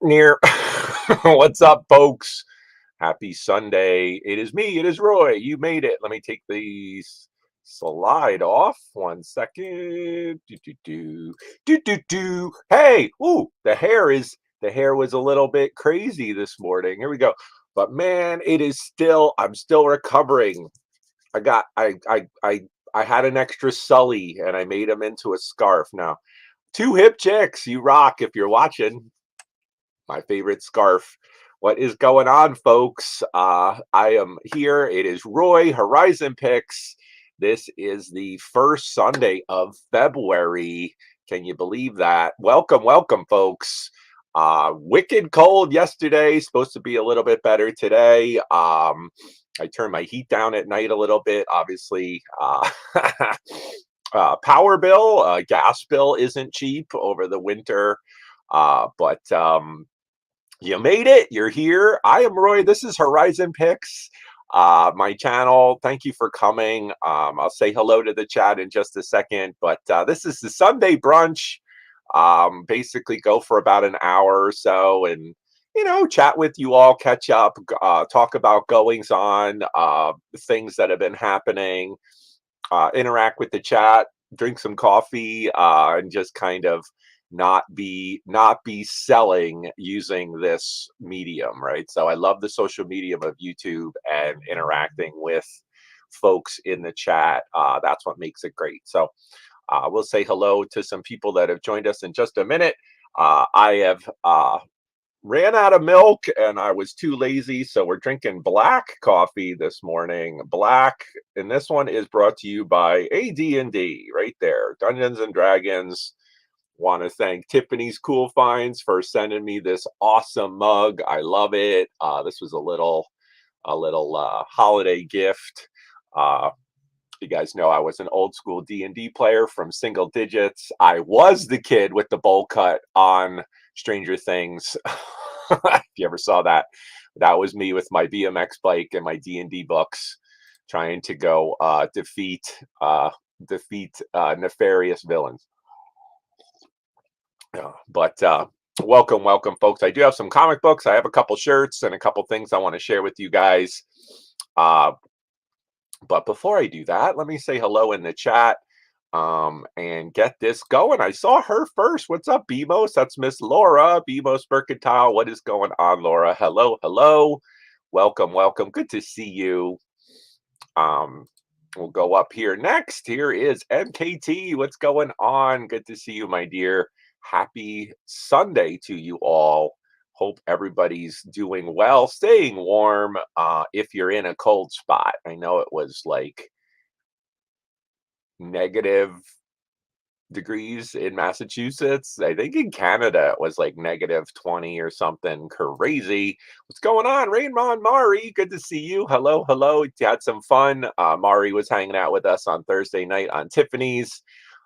Near. What's up, folks? Happy Sunday. It is me. It is Roy. You made it. Let me take these slide off. 1 second. Do. Hey, ooh, the hair was a little bit crazy this morning. Here we go. But man, I'm still recovering. I got I had an extra sully and I made him into a scarf. Now, two hip chicks, you rock if you're watching. My favorite scarf. What is going on, folks? I am here. It is Roy, Horizon Picks. This is the first Sunday of February. Can you believe that? Welcome, folks. Wicked cold yesterday. Supposed to be a little bit better today. I turned my heat down at night a little bit. Obviously, power bill, gas bill isn't cheap over the winter. But you made it. You're here. I am Roy. This is Horizon Picks, my channel. Thank you for coming. I'll say hello to the chat in just a second, but this is the Sunday brunch. Basically go for about an hour or so and, chat with you all, catch up, talk about goings on, things that have been happening, interact with the chat, drink some coffee, and just kind of not be selling using this medium, right? So I love the social medium of YouTube and interacting with folks in the chat. That's what makes it great. So we'll say hello to some people that have joined us in just a minute. I have ran out of milk and I was too lazy, so we're drinking black coffee this morning. Black, and this one is brought to you by AD&D, right there, Dungeons and Dragons. Want to thank Tiffany's Cool Finds for sending me this awesome mug. I love it. This was a little holiday gift. You guys know I was an old school D&D player from single digits. I was the kid with the bowl cut on Stranger Things. If you ever saw that, that was me with my BMX bike and my D&D books, trying to go defeat nefarious villains. But welcome, folks. I do have some comic books. I have a couple shirts and a couple things I want to share with you guys. But before I do that, let me say hello in the chat and get this going. I saw her first. What's up, Bemos? That's Miss Laura. Bemos Mercantile. What is going on, Laura? Hello. Welcome. Good to see you. We'll go up here next. Here is MKT. What's going on? Good to see you, my dear. Happy Sunday to you all. Hope everybody's doing well, staying warm. If you're in a cold spot, I know it was like negative degrees in Massachusetts. I think in Canada it was like -20 or something crazy. What's going on, Raymond Mari? Good to see you. Hello. You had some fun. Mari was hanging out with us on Thursday night on Tiffany's.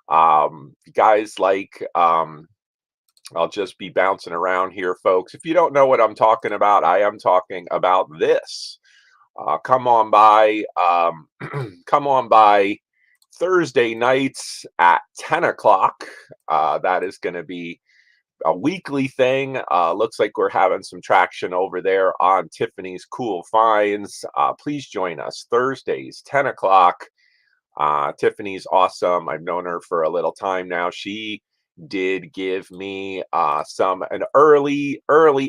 You guys like, I'll just be bouncing around here, folks. If you don't know what I'm talking about, I am talking about this. Come on by Thursday nights at 10 o'clock. That is going to be a weekly thing. Looks like we're having some traction over there on Tiffany's Cool Finds. Please join us Thursdays, 10 o'clock. Tiffany's awesome. I've known her for a little time now. She did give me an early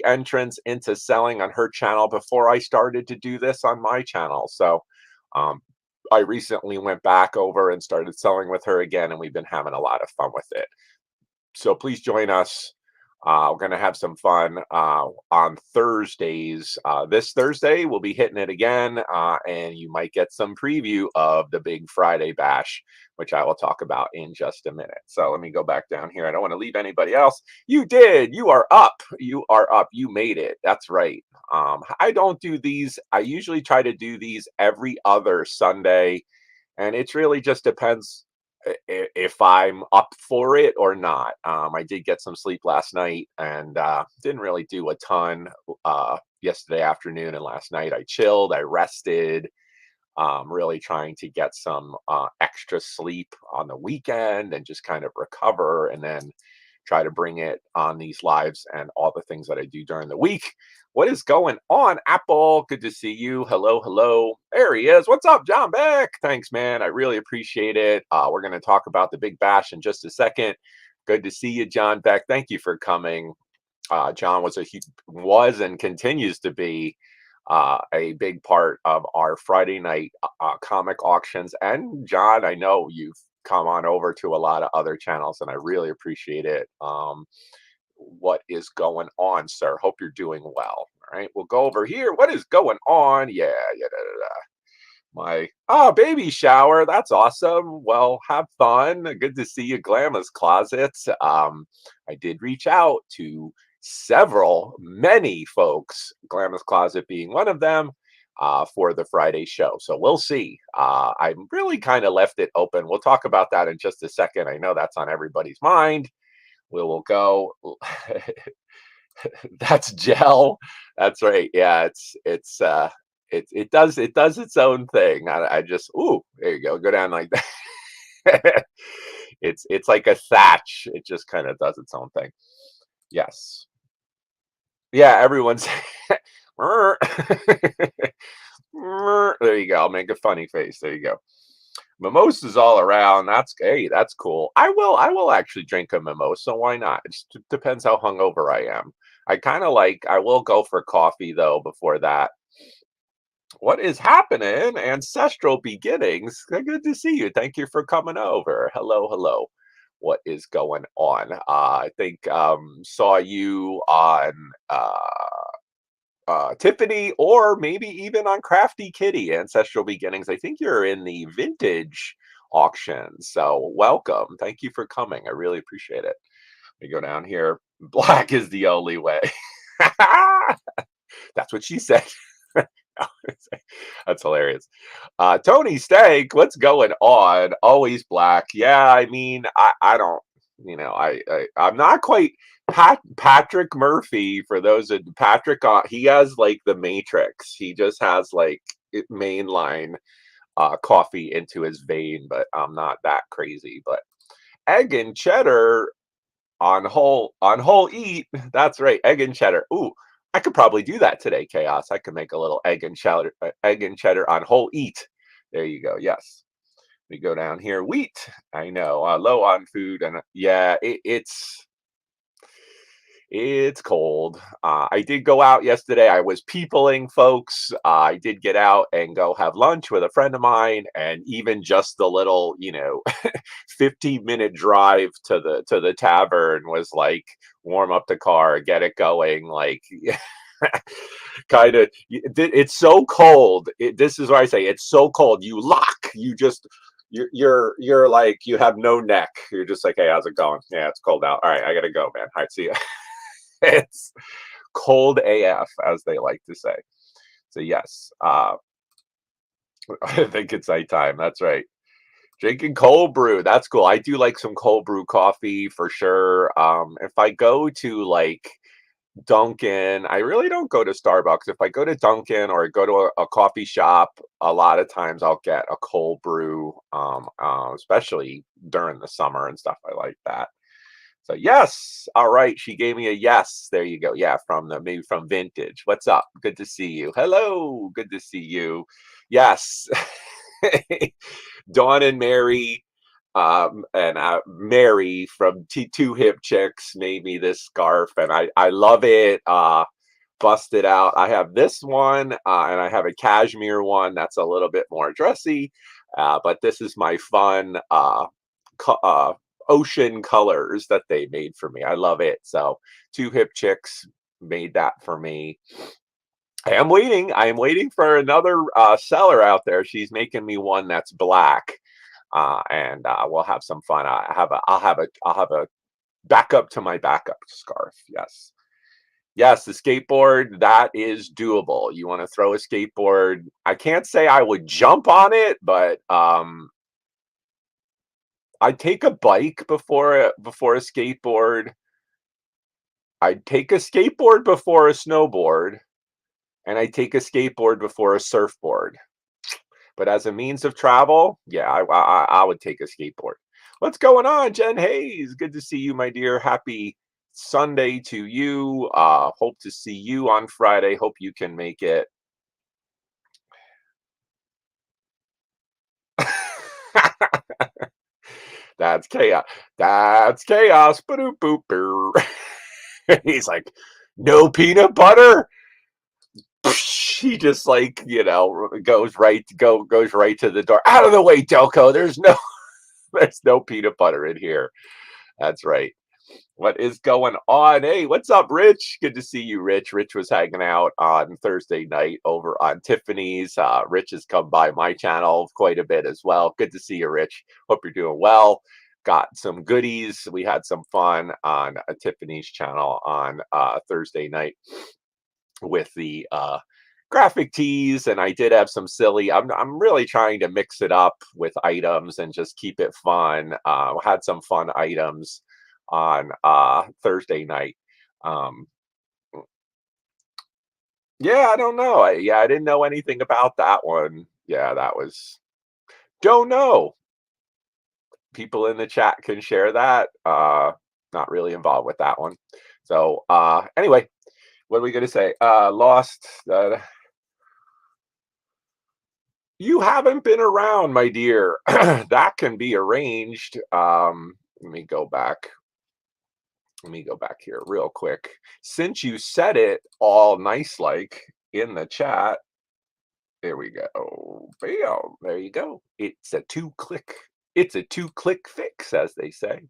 entrance into selling on her channel before I started to do this on my channel. So I recently went back over and started selling with her again, and we've been having a lot of fun with it. So please join us. We're going to have some fun on Thursdays. This Thursday, we'll be hitting it again, and you might get some preview of the big Friday bash, which I will talk about in just a minute. So let me go back down here. I don't want to leave anybody else. You did. You are up. You made it. That's right. I don't do these. I usually try to do these every other Sunday, and it really just depends if I'm up for it or not. I did get some sleep last night and didn't really do a ton yesterday afternoon, and last night I chilled, I rested, really trying to get some extra sleep on the weekend and just kind of recover, and then try to bring it on these lives and all the things that I do during the week. What is going on, Apple? Good to see you. Hello, hello. There he is. What's up, John Beck? Thanks, man. I really appreciate it. We're going to talk about the Big Bash in just a second. Good to see you, John Beck. Thank you for coming. John was and continues to be a big part of our Friday night comic auctions. And John, I know you've come on over to a lot of other channels, and I really appreciate it. What is going on, sir? Hope you're doing well. All right, we'll go over here. What is going on? Yeah, yeah, da, da, da. My baby shower. That's awesome. Well, have fun. Good to see you, Glamorous Closets. I did reach out to many folks, Glamorous Closet being one of them, for the Friday show. So we'll see. I really kind of left it open. We'll talk about that in just a second. I know that's on everybody's mind. We will go. That's gel. That's right. Yeah, it does its own thing. I just there you go. Go down like that. It's like a thatch. It just kind of does its own thing. Yes. Yeah, everyone's there you go. I'll make a funny face. There you go. Mimosas all around. That's cool. I will actually drink a mimosa. Why not? It just depends how hungover I am. I will go for coffee though before that. What is happening? Ancestral beginnings. Good to see you. Thank you for coming over. Hello, hello. What is going on? I think saw you on Tiffany, or maybe even on Crafty Kitty, Ancestral Beginnings. I think you're in the vintage auction. So welcome. Thank you for coming. I really appreciate it. We go down here. Black is the only way. That's what she said. That's hilarious. Tony Stank, what's going on? Always black. Yeah, I mean, I don't, I'm not quite Patrick Murphy. For those of Patrick, he has like the Matrix. He just has like mainline coffee into his vein, but I'm not that crazy. But egg and cheddar on whole eat. That's right, egg and cheddar. Ooh, I could probably do that today, Chaos. I could make a little egg and cheddar on whole eat. There you go. Yes. We go down here. Wheat. I know. Low on food, and yeah, it's cold. I did go out yesterday. I was peopling, folks. I did get out and go have lunch with a friend of mine, and even just the little, 15-minute drive to the tavern was like warm up the car, get it going, like kind of. It's so cold. This is why I say it's so cold. You lock. You just. You're like you have no neck. You're just like, hey, how's it going? Yeah, it's cold out. All right, I gotta go, man. All right, see ya. It's cold AF, as they like to say. So yes, I think it's nighttime. That's right. Drinking cold brew. That's cool. I do like some cold brew coffee for sure. If I go to like Dunkin', I really don't go to Starbucks. If I go to Dunkin' or go to a coffee shop, a lot of times I'll get a cold brew, especially during the summer and stuff. I like that. So yes, all right. She gave me a yes. There you go. Yeah, maybe from Vintage. What's up? Good to see you. Hello, good to see you. Yes, Dawn and Mary, and Mary from Two Hip Chicks made me this scarf, and I love it. Busted out. I have this one, and I have a cashmere one that's a little bit more dressy, but this is my fun ocean colors that they made for me. I love it. So Two Hip Chicks made that for me. I am waiting for another seller out there. She's making me one that's black, and we'll have some fun. I'll have a backup to my backup scarf. Yes. Yes, the skateboard, that is doable. You want to throw a skateboard. I can't say I would jump on it, but I'd take a bike before a skateboard. I'd take a skateboard before a snowboard, and I'd take a skateboard before a surfboard. But as a means of travel, yeah, I would take a skateboard. What's going on, Jen Hayes? Good to see you, my dear. Happy Sunday to you. Hope to see you on Friday. Hope you can make it. That's chaos. That's chaos. Ba-doop, boop, boo. He's like, no peanut butter. He just like goes right to the door. Out of the way, Delco. There's no peanut butter in here. That's right. What is going on? Hey, what's up, Rich? Good to see you, Rich. Rich was hanging out on Thursday night over on Tiffany's. Rich has come by my channel quite a bit as well. Good to see you, Rich. Hope you're doing well. Got some goodies. We had some fun on Tiffany's channel on Thursday night with the graphic tees, and I did have some silly. I'm really trying to mix it up with items and just keep it fun. Had some fun items on Thursday night. Um, yeah, I don't know. I didn't know anything about that one. Yeah, that was don't know. People in the chat can share that. Not really involved with that one. So anyway, what are we gonna say? Lost. You haven't been around, my dear. That can be arranged. Let me go back. Let me go back here real quick. Since you said it all nice like in the chat, there we go. Bam, there you go. It's a two-click fix, as they say.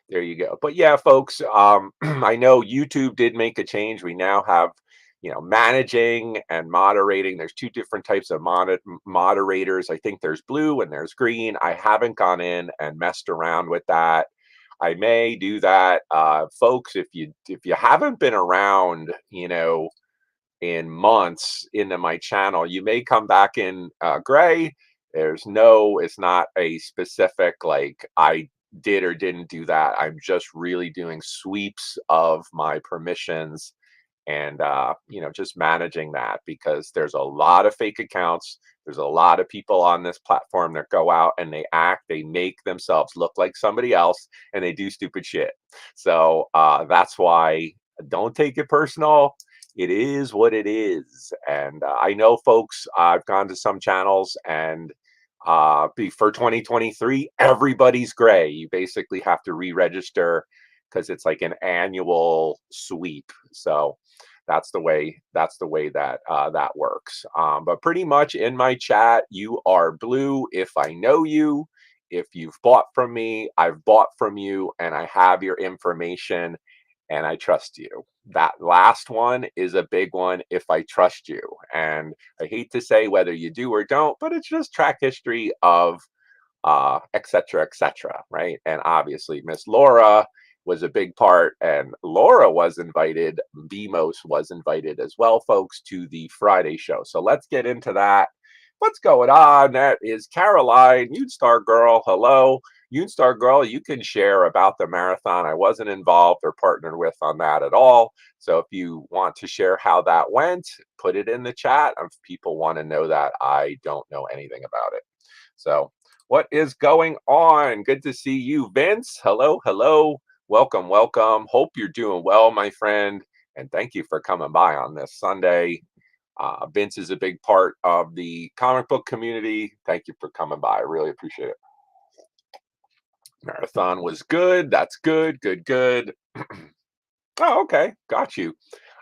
There you go. But yeah, folks, I know YouTube did make a change. We now have, managing and moderating. There's two different types of moderators. I think there's blue and there's green. I haven't gone in and messed around with that. I may do that, folks. If you haven't been around, in months into my channel, you may come back in gray. It's not a specific like I did or didn't do that. I'm just really doing sweeps of my permissions and just managing that because there's a lot of fake accounts. There's a lot of people on this platform that go out and they make themselves look like somebody else and they do stupid shit. So that's why don't take it personal. It is what it is. And I know, folks, I've gone to some channels and for 2023, everybody's gray. You basically have to re-register because it's like an annual sweep. So that's the way that that works. But pretty much in my chat, you are blue if I know you. If you've bought from me, I've bought from you, and I have your information and I trust you. That last one is a big one if I trust you. And I hate to say whether you do or don't, but it's just track history of et cetera, right? And obviously, Miss Laura was a big part, and Laura was invited. Bemos was invited as well, folks, to the Friday show. So let's get into that. What's going on? That is Caroline, Star Girl. Hello. Star Girl, you can share about the marathon. I wasn't involved or partnered with on that at all. So if you want to share how that went, put it in the chat. If people want to know that, I don't know anything about it. So what is going on? Good to see you, Vince. Hello, hello. Welcome, welcome. Hope you're doing well, my friend. And thank you for coming by on this Sunday. Vince is a big part of the comic book community. Thank you for coming by. I really appreciate it. Marathon was good. That's good, good, good. Oh, okay. Got you.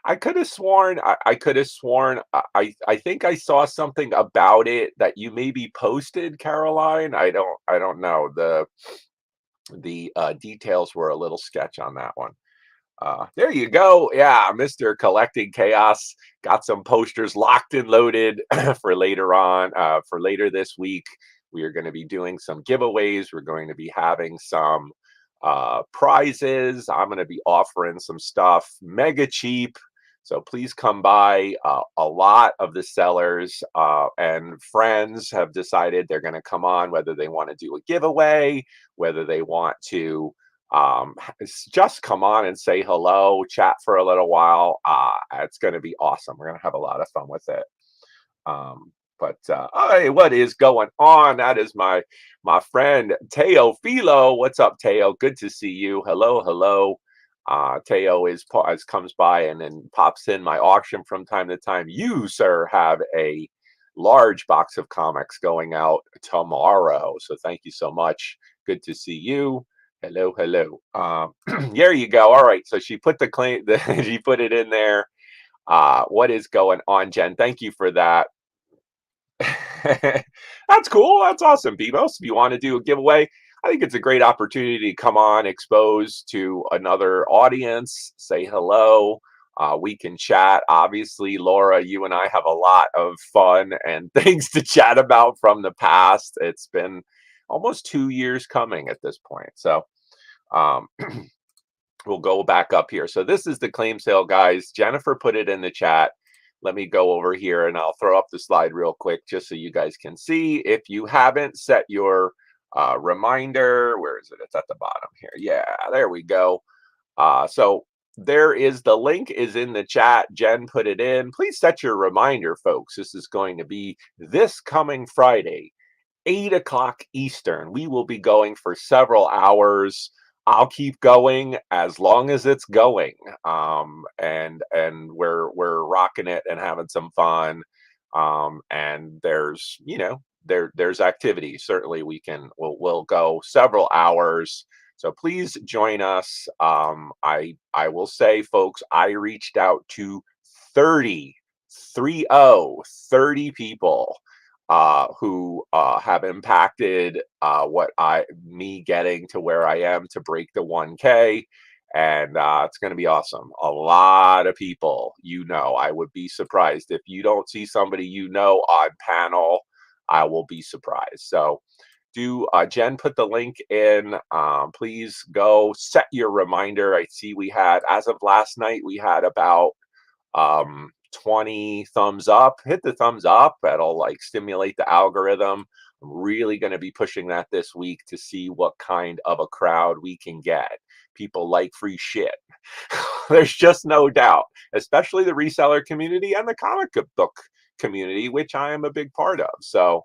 I could have sworn I could have sworn I think I saw something about it that you maybe posted, Caroline. I don't know. The details were a little sketch on that one. There you go. Yeah, Mr. Collecting Chaos got some posters locked and loaded for later on. For later this week, we are going to be doing some giveaways. We're going to be having some prizes. I'm going to be offering some stuff mega cheap. So please come by. A lot of the sellers and friends have decided they're going to come on, whether they want to do a giveaway, whether they want to just come on and say hello, chat for a little while. It's going to be awesome. We're going to have a lot of fun with it. But hey, what is going on? That is my friend Teo Philo. What's up, Teo? Good to see you. Hello, hello. Teo comes by and then pops in my auction from time to time. You, sir, have a large box of comics going out tomorrow. So thank you so much. Good to see you. Hello, hello. There you go. All right. So she put the claim. She put it in there. What is going on, Jen? Thank you for that. That's cool. That's awesome, Bebos. If you want to do a giveaway, I think it's a great opportunity to come on, expose to another audience, say hello. We can chat. Obviously, Laura, you and I have a lot of fun and things to chat about from the past. It's been almost 2 years coming at this point. So um, we'll go back up here. So this is the claim sale, guys. Jennifer put it in the chat. Let me go over here and I'll throw up the slide real quick just so you guys can see. If you haven't set your reminder, where is it? It's at the bottom here. Yeah, there we go. So there is the link is in the chat. Jen put it in. Please set your reminder, folks. This is going to be this coming Friday, 8 o'clock Eastern. We will be going for several hours. I'll keep going as long as it's going. And we're rocking it and having some fun. And there's there's activity. Certainly we'll go several hours. So please join us. I will say, folks, I reached out to 30 30 people who have impacted me getting to where I am to break the 1K. And it's going to be awesome. A lot of people, I would be surprised if you don't see somebody on panel. I will be surprised. So Jen put the link in. Please go set your reminder. I see as of last night, we had about 20 thumbs up. Hit the thumbs up. That'll like stimulate the algorithm. I'm really going to be pushing that this week to see what kind of a crowd we can get. People like free shit. There's just no doubt, especially the reseller community and the comic book community, which I am a big part of. So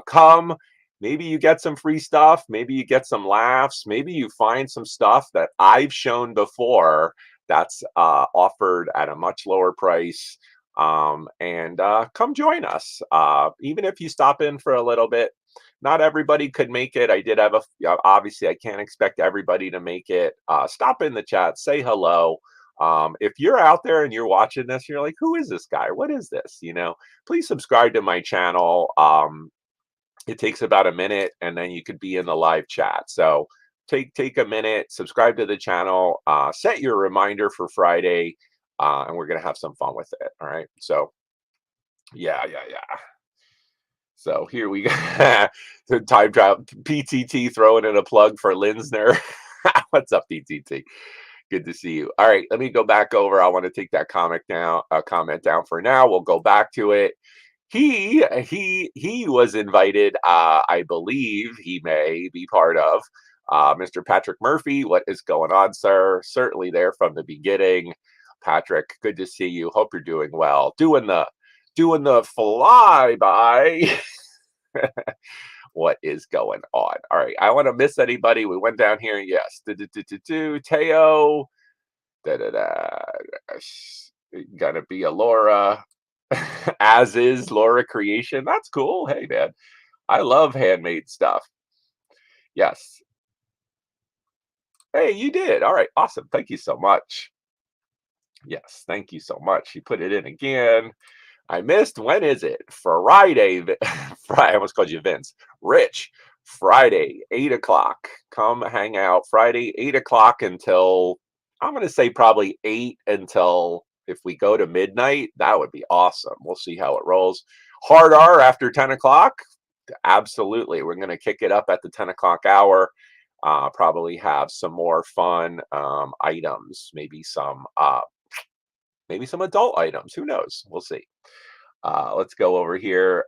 come. Maybe you get some free stuff. Maybe you get some laughs. Maybe you find some stuff that I've shown before that's offered at a much lower price. And come join us. Even if you stop in for a little bit, not everybody could make it. I did have obviously I can't expect everybody to make it. Stop in the chat, say hello. If you're out there and you're watching this, you're like, who is this guy? What is this? Please subscribe to my channel. It takes about a minute and then you could be in the live chat. So take a minute, subscribe to the channel, set your reminder for Friday, and we're going to have some fun with it. All right. So yeah. So here we go. The time travel PTT throwing in a plug for Linsner. What's up, PTT? Good to see you. All right, let me go back over. I want to take that comment down for now. We'll go back to it. He was invited. I believe he may be part of Mr. Patrick Murphy. What is going on, sir? Certainly there from the beginning. Patrick, good to see you. Hope you're doing well. Doing the flyby. What is going on? All right, I want to miss anybody. We went down here. Yes, Teo. Gonna be a Laura. As is Laura Creation. That's cool. Hey, man, I love handmade stuff. Yes. Hey, you did. All right. Awesome. Thank you so much. Yes. Thank you so much. You put it in again. I missed. When is it? Friday. Friday. I almost called you Vince. Rich. Friday, 8 o'clock. Come hang out. Friday, 8 o'clock until, I'm going to say probably 8 until, if we go to midnight, that would be awesome. We'll see how it rolls. Hard R after 10 o'clock. Absolutely. We're going to kick it up at the 10 o'clock hour. Probably have some more fun items. Maybe some adult items. Who knows? We'll see. Let's go over here.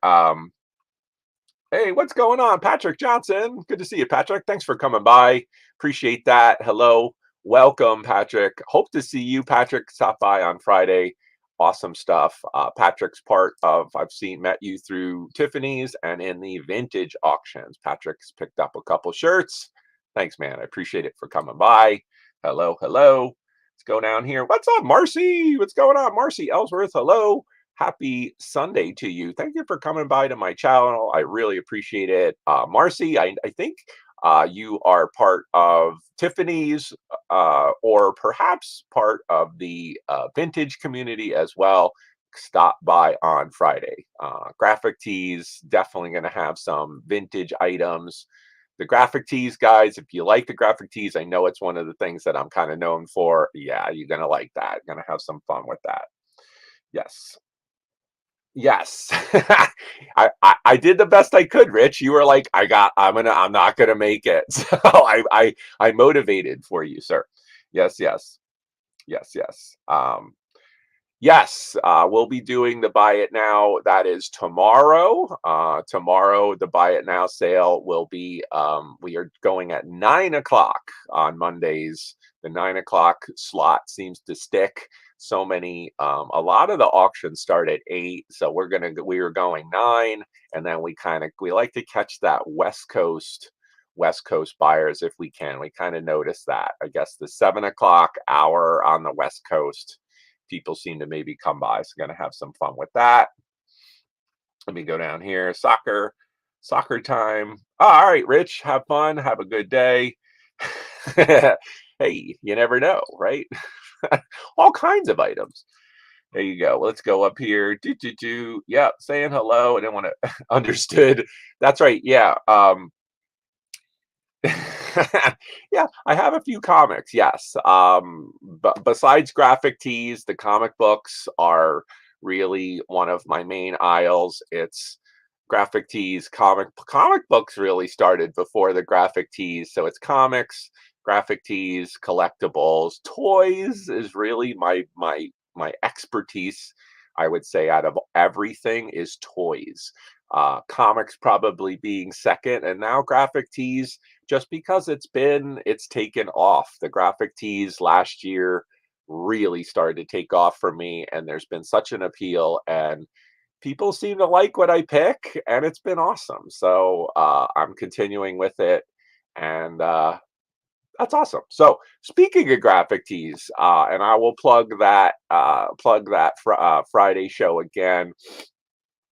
Hey, what's going on? Patrick Johnson. Good to see you, Patrick. Thanks for coming by. Appreciate that. Hello. Welcome, Patrick. Hope to see you, Patrick. Stop by on Friday. Awesome stuff. Patrick's part of, met you through Tiffany's and in the vintage auctions. Patrick's picked up a couple shirts. Thanks, man. I appreciate it for coming by. Hello, hello. Let's go down here. What's up, Marcy? What's going on, Marcy Ellsworth? Hello. Happy Sunday to you. Thank you for coming by to my channel. I really appreciate it. Marcy, I think you are part of Tiffany's or perhaps part of the vintage community as well. Stop by on Friday. Graphic tees, definitely going to have some vintage items. The graphic tees, guys, if you like the graphic tees, I know it's one of the things that I'm kind of known for. Yeah, you're going to like that. Going to have some fun with that. Yes. Yes. I did the best I could, Rich. You were like, I'm not gonna make it. So I motivated for you, sir. Yes, yes. Yes, yes. Yes, we'll be doing the buy it now. That is tomorrow. Tomorrow, the buy it now sale will be, we are going at 9 o'clock on Mondays. The 9 o'clock slot seems to stick. So many, a lot of the auctions start at 8. So we are going 9. And then we like to catch that West Coast buyers if we can. We kind of notice that. I guess the 7 o'clock hour on the West Coast people seem to maybe come by. So going to have some fun with that. Let me go down here. Soccer time. All right, Rich, have fun. Have a good day. Hey, you never know, right? All kinds of items. There you go. Let's go up here. Yeah, saying hello. I didn't want to understood. That's right. Yeah. Yeah, I have a few comics, yes. But besides graphic tees, the comic books are really one of my main aisles. It's graphic tees, comic books really started before the graphic tees. So it's comics, graphic tees, collectibles, toys is really my expertise. I would say out of everything is toys. Comics probably being second, and now graphic tees just because it's taken off. The graphic tees last year really started to take off for me, and there's been such an appeal, and people seem to like what I pick, and it's been awesome. So I'm continuing with it, and that's awesome. So speaking of graphic tees, and I will plug that Friday show again.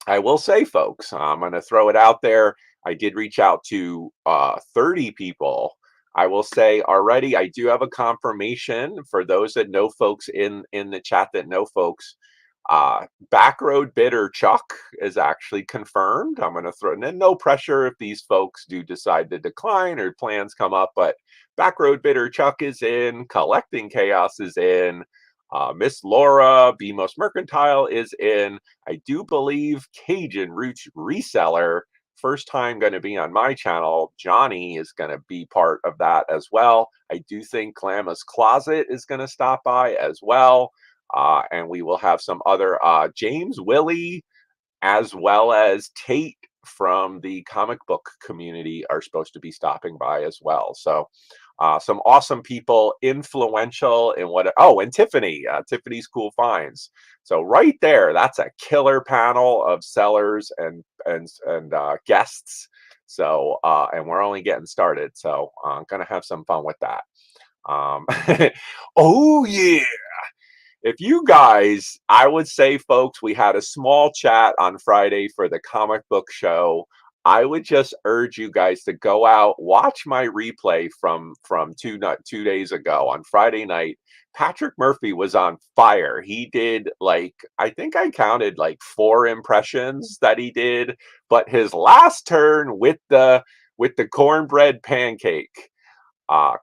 I will say, folks, I'm going to throw it out there. I did reach out to 30 people. I will say already, I do have a confirmation for those that know folks in the chat that know folks. Backroad bidder Chuck is actually confirmed. I'm going to throw in no pressure if these folks do decide to decline or plans come up, but Backroad bidder Chuck is in. Collecting Chaos is in. Miss Laura, B Most Mercantile is in. I do believe Cajun Roots Reseller, first time going to be on my channel. Johnny is going to be part of that as well. I do think Clama's Closet is going to stop by as well. And we will have some other James Willie as well as Tate from the comic book community are supposed to be stopping by as well. So some awesome people, influential in and Tiffany, Tiffany's Cool Finds. So right there, that's a killer panel of sellers and guests. So and we're only getting started. So I'm gonna have some fun with that. Oh yeah. If you guys, I would say, folks, we had a small chat on Friday for the comic book show. I would just urge you guys to go out, watch my replay from 2 days ago on Friday night. Patrick Murphy was on fire. He did I think I counted 4 impressions that he did, but his last turn with the cornbread pancake.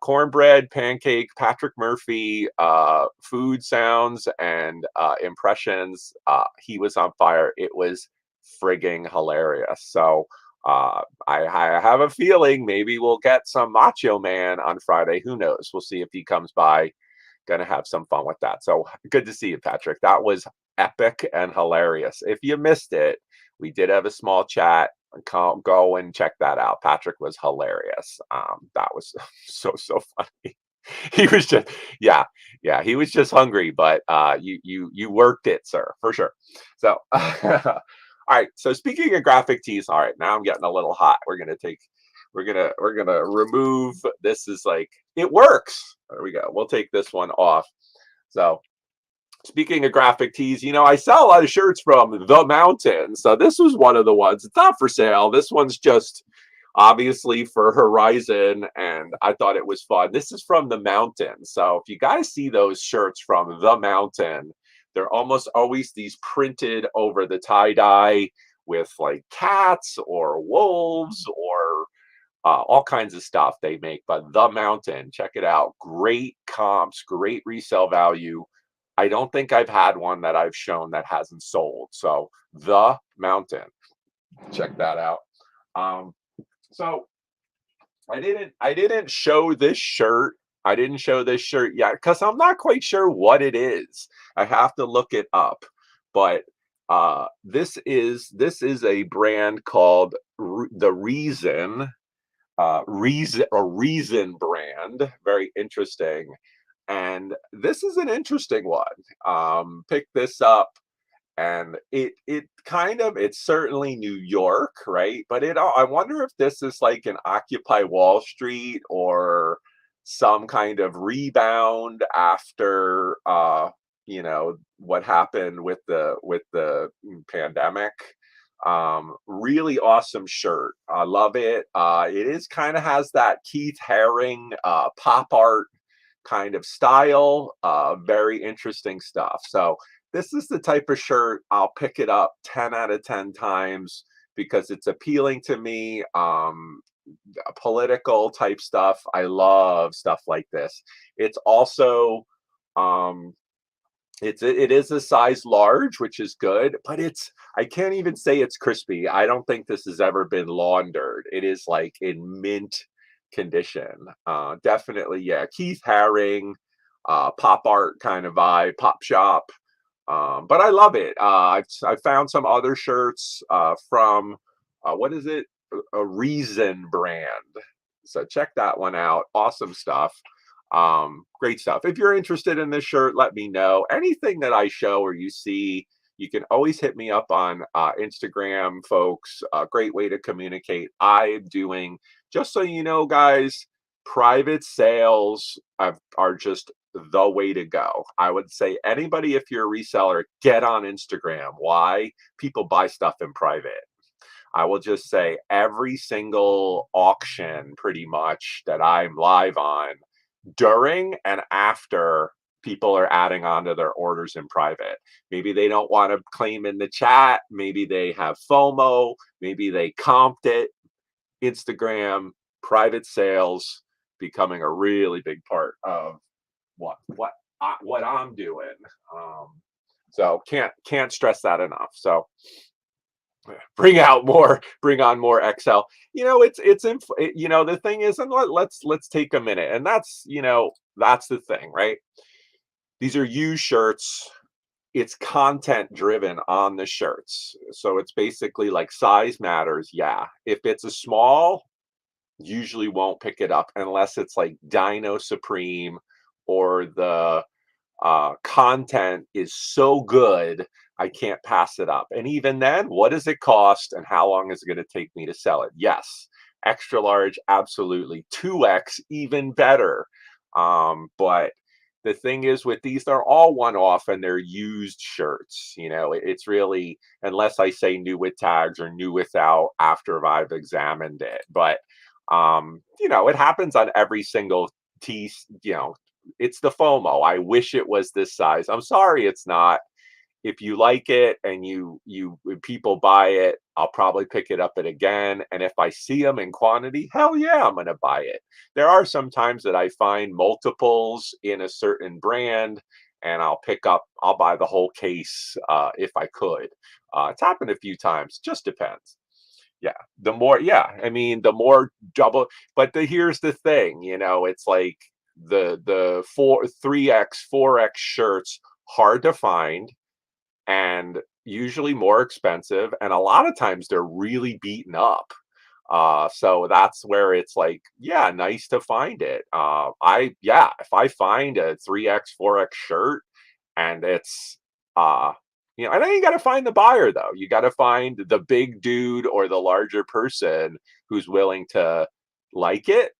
Cornbread, pancake, Patrick Murphy, food sounds and impressions. He was on fire. It was frigging hilarious. So I have a feeling maybe we'll get some Macho Man on Friday. Who knows? We'll see if he comes by. Gonna have some fun with that. So good to see you, Patrick. That was epic and hilarious. If you missed it, we did have a small chat. Go and check that out. Patrick was hilarious. That was so funny. He was just, yeah. Yeah, he was just hungry, but you worked it, sir, for sure. So, all right. So speaking of graphic tees, all right, now I'm getting a little hot. We're gonna remove. This is like it works. There we go. We'll take this one off. So speaking of graphic tees, I sell a lot of shirts from The Mountain. So this was one of the ones. It's not for sale. This one's just obviously for Horizon, and I thought it was fun. This is from The Mountain. So if you guys see those shirts from The Mountain, they're almost always these printed over the tie-dye with like cats or wolves or all kinds of stuff they make. But The Mountain, check it out. Great comps, great resale value. I don't think I've had one that I've shown that hasn't sold. So The Mountain, check that out. Um, so I didn't show this shirt. I didn't show this shirt yet because I'm not quite sure what it is. I have to look it up. But this is a brand called The Reason, Reason brand. Very interesting. And this is an interesting one. Pick this up, and it's certainly New York, right? But I wonder if this is like an Occupy Wall Street or some kind of rebound after what happened with the pandemic. Really awesome shirt. I love it. It is kind of has that Keith Haring pop art kind of style. Very interesting stuff. So this is the type of shirt I'll pick it up 10 out of 10 times because it's appealing to me. Political type stuff. I love stuff like this. It's also um it is a size large, which is good, but I can't even say it's crispy. I don't think this has ever been laundered. It is like in mint condition. Definitely, yeah. Keith Haring, pop art kind of vibe, pop shop. But I love it. I found some other shirts from what is it? A Reason brand. So check that one out. Awesome stuff. Great stuff. If you're interested in this shirt, let me know. Anything that I show or you see, you can always hit me up on Instagram, folks. A great way to communicate. I'm doing, just so you know, guys, private sales are just the way to go. I would say anybody, if you're a reseller, get on Instagram. Why? People buy stuff in private. I will just say every single auction pretty much that I'm live on, during and after, people are adding on to their orders in private. Maybe they don't want to claim in the chat. Maybe they have FOMO. Maybe they comped it. Instagram, private sales becoming a really big part of what I'm doing. So can't stress that enough. So bring on more XL. The thing is, and let's take a minute, and that's the thing, right? These are used shirts. It's content driven on the shirts, so it's basically like size matters. Yeah, if it's a small, usually won't pick it up unless it's like Dino Supreme, or the content is so good I can't pass it up. And even then, what does it cost and how long is it going to take me to sell it? Yes, extra large, absolutely. 2X, even better. But the thing is, with these, they're all one off and they're used shirts. It's really, unless I say new with tags or new without after I've examined it. But, it happens on every single tee, it's the FOMO. I wish it was this size. I'm sorry it's not. If you like it and when people buy it, I'll probably pick it up again. And if I see them in quantity, hell yeah, I'm gonna buy it. There are some times that I find multiples in a certain brand, and I'll buy the whole case if I could. It's happened a few times. Just depends. Yeah, the more double. But here's the thing, it's like the 3X, 4X shirts, hard to find and usually more expensive, and a lot of times they're really beaten up. So that's where it's like, yeah, nice to find it. Yeah, if I find a 3X, 4X shirt and it's, uh, and then you got to find the buyer though. You got to find the big dude or the larger person who's willing to like it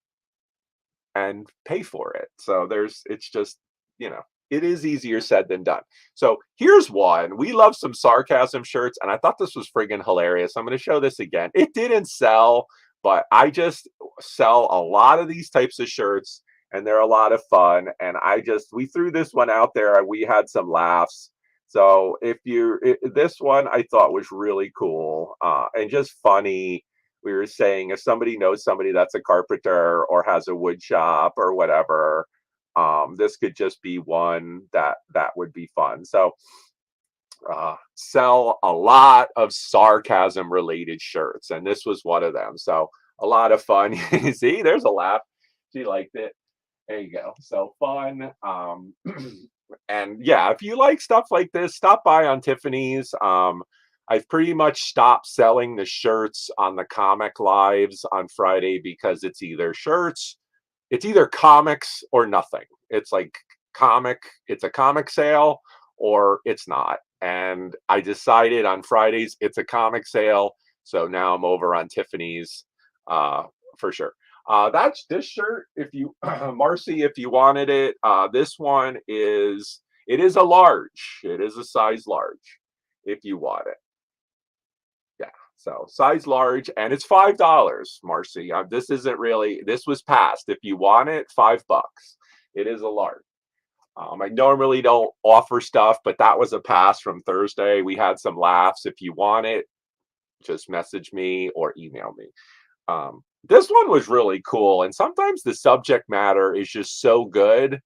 and pay for it. So it's just, you know, it is easier said than done. So here's one. We love some sarcasm shirts, and I thought this was friggin' hilarious. I'm going to show this again. It didn't sell, but I just sell a lot of these types of shirts, and they're a lot of fun. And we threw this one out there, and we had some laughs. So this one I thought was really cool and just funny. We were saying if somebody knows somebody that's a carpenter or has a wood shop or whatever, this could just be one that would be fun. So sell a lot of sarcasm related shirts, and this was one of them. So a lot of fun. See, there's a laugh. She liked it. There you go. So fun. And yeah, if you like stuff like this, stop by on Tiffany's. I've pretty much stopped selling the shirts on the comic lives on Friday because it's either comics or nothing. It's like it's a comic sale or it's not. And I decided on Fridays it's a comic sale. So now I'm over on Tiffany's for sure. That's this shirt. If you, Marcy, if you wanted it, this one it is a large. It is a size large if you want it. Yeah. So size large, and it's $5, Marcy. This was passed. If you want it, $5. It is a large. I normally don't offer stuff, but that was a pass from Thursday. We had some laughs. If you want it, just message me or email me. This one was really cool, and sometimes the subject matter is just so good.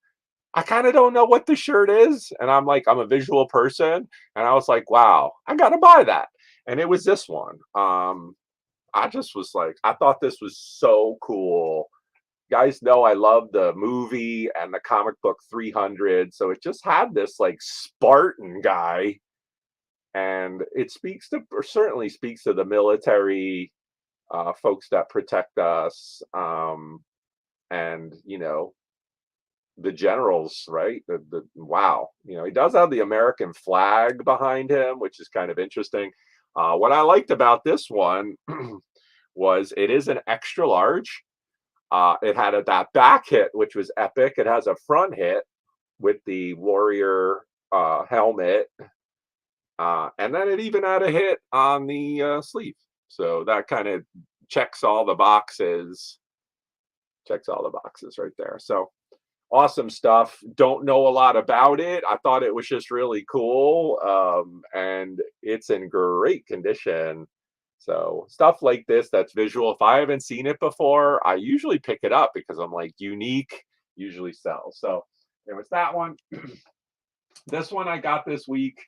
I kind of don't know what the shirt is, and I'm a visual person, and I was like, wow, I gotta buy that. And it was this one. I just was like, I thought this was so cool. Guys know I love the movie and the comic book 300, so it just had this like Spartan guy, and it certainly speaks to the military, folks that protect us, and the generals, right? Wow, he does have the American flag behind him, which is kind of interesting. What I liked about this one was it is an extra large. It had that back hit, which was epic. It has a front hit with the warrior helmet, and then it even had a hit on the sleeve. So that kind of checks all the boxes. Checks all the boxes right there. So awesome stuff. Don't know a lot about it. I thought it was just really cool, and it's in great condition. So stuff like this that's visual. If I haven't seen it before, I usually pick it up because I'm like unique usually sells. So there was that one. This one I got this week.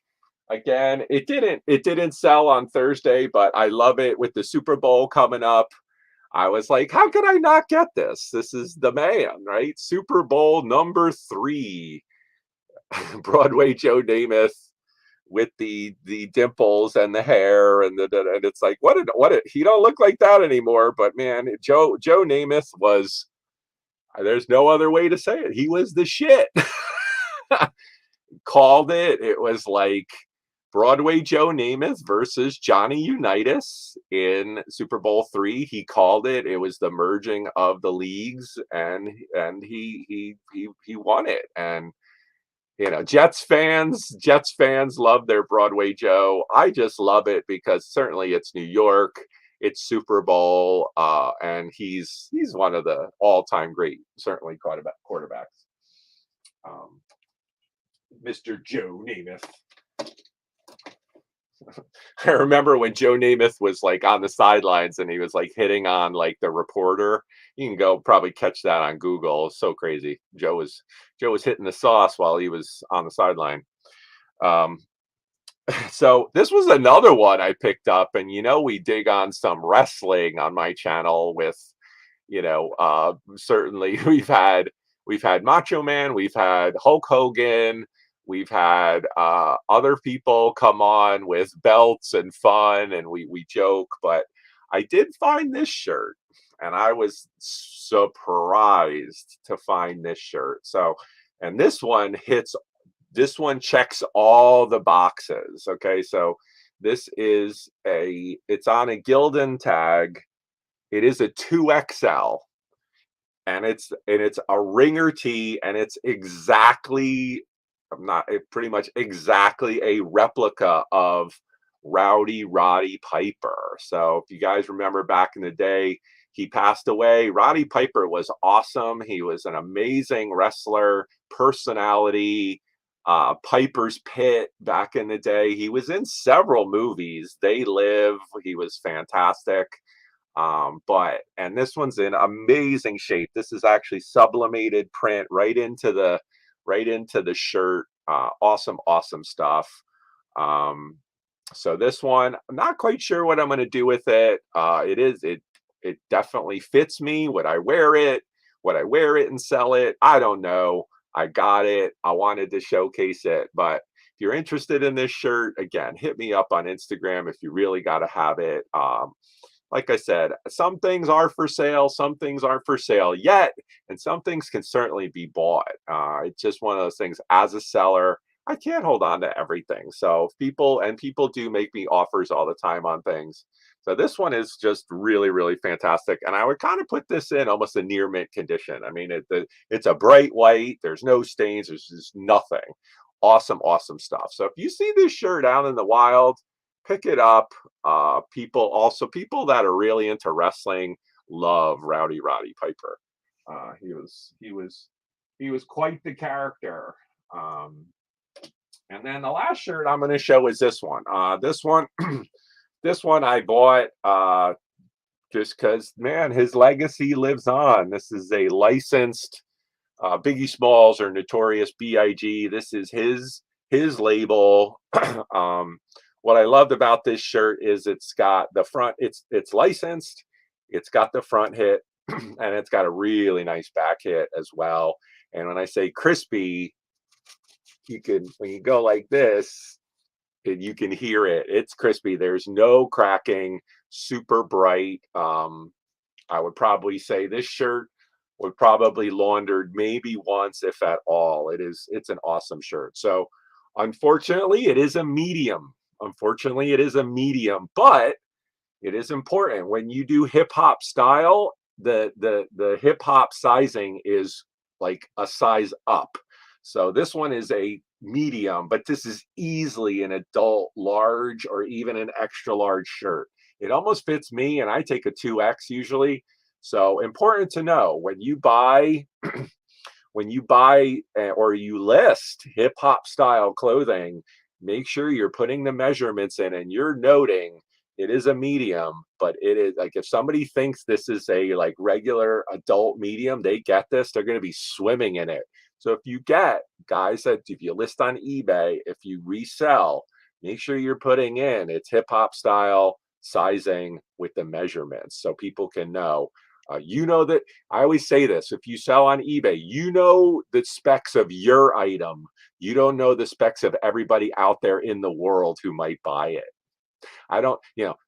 Again, it didn't sell on Thursday, but I love it with the Super Bowl coming up. I was like, how could I not get this? This is the man, right? Super Bowl number 3. Broadway Joe Namath with the dimples and the hair and and it's like he don't look like that anymore, but man, Joe Namath was, there's no other way to say it, he was the shit. Called it. It was like Broadway Joe Namath versus Johnny Unitas in Super Bowl 3. He called it. It was the merging of the leagues, and he won it. And Jets fans love their Broadway Joe. I just love it because certainly it's New York, it's Super Bowl, and he's one of the all-time great, certainly quarterbacks. Mr. Joe Namath. I remember when Joe Namath was like on the sidelines and he was like hitting on like the reporter. You can go probably catch that on Google. It's so crazy. Joe was hitting the sauce while he was on the sideline. So this was another one I picked up, and we dig on some wrestling on my channel with, certainly we've had Macho Man, we've had Hulk Hogan, we've had other people come on with belts and fun, and we joke, but I did find this shirt, and I was surprised to find this shirt. So, and this one checks all the boxes. Okay, so it's on a Gildan tag. It is a 2XL, and it's a ringer tee, and it's exactly, I'm not it pretty much exactly a replica of Rowdy Roddy Piper. So if you guys remember back in the day, he passed away. Roddy Piper was awesome. He was an amazing wrestler, personality. Piper's Pit back in the day. He was in several movies. They Live. He was fantastic. And this one's in amazing shape. This is actually sublimated print right into the shirt. Awesome, awesome stuff. Um, so this one, I'm not quite sure what I'm going to do with it. It definitely fits me. Would I wear it? Would I wear it and sell it? I don't know. I got it. I wanted to showcase it. But if you're interested in this shirt, again, hit me up on Instagram if you really got to have it. Like I said, some things are for sale, some things aren't for sale yet, and some things can certainly be bought. It's just one of those things. As a seller, I can't hold on to everything. So people do make me offers all the time on things. So this one is just really, really fantastic, and I would kind of put this in almost a near mint condition. I mean, it's a bright white. There's no stains. There's just nothing. Awesome, awesome stuff. So if you see this shirt out in the wild, pick it up. People that are really into wrestling love Rowdy Roddy Piper. He was quite the character. And then the last shirt I'm going to show is this one. This one I bought just because, man, his legacy lives on. This is a licensed Biggie Smalls or Notorious B.I.G. This is his label. What I loved about this shirt is it's got the front, it's licensed, it's got the front hit, and it's got a really nice back hit as well. And when I say crispy, when you go like this, you can hear it. It's crispy. There's no cracking, super bright. I would probably say this shirt would probably laundered maybe once, if at all. It's an awesome shirt. So unfortunately, it is a medium. Unfortunately, it is a medium, but it is important when you do hip hop style. The hip hop sizing is like a size up. So this one is a medium, but this is easily an adult large or even an extra large shirt. It almost fits me, and I take a 2X usually. So important to know when you buy or you list hip hop style clothing, make sure you're putting the measurements in and you're noting it is a medium, but it is like, if somebody thinks this is a like regular adult medium, they get this, they're going to be swimming in it. So if you get guys that, if you list on eBay, if you resell, make sure you're putting in it's hip hop style sizing with the measurements so people can know. That I always say this, if you sell on eBay, you know the specs of your item. You don't know the specs of everybody out there in the world who might buy it. I don't,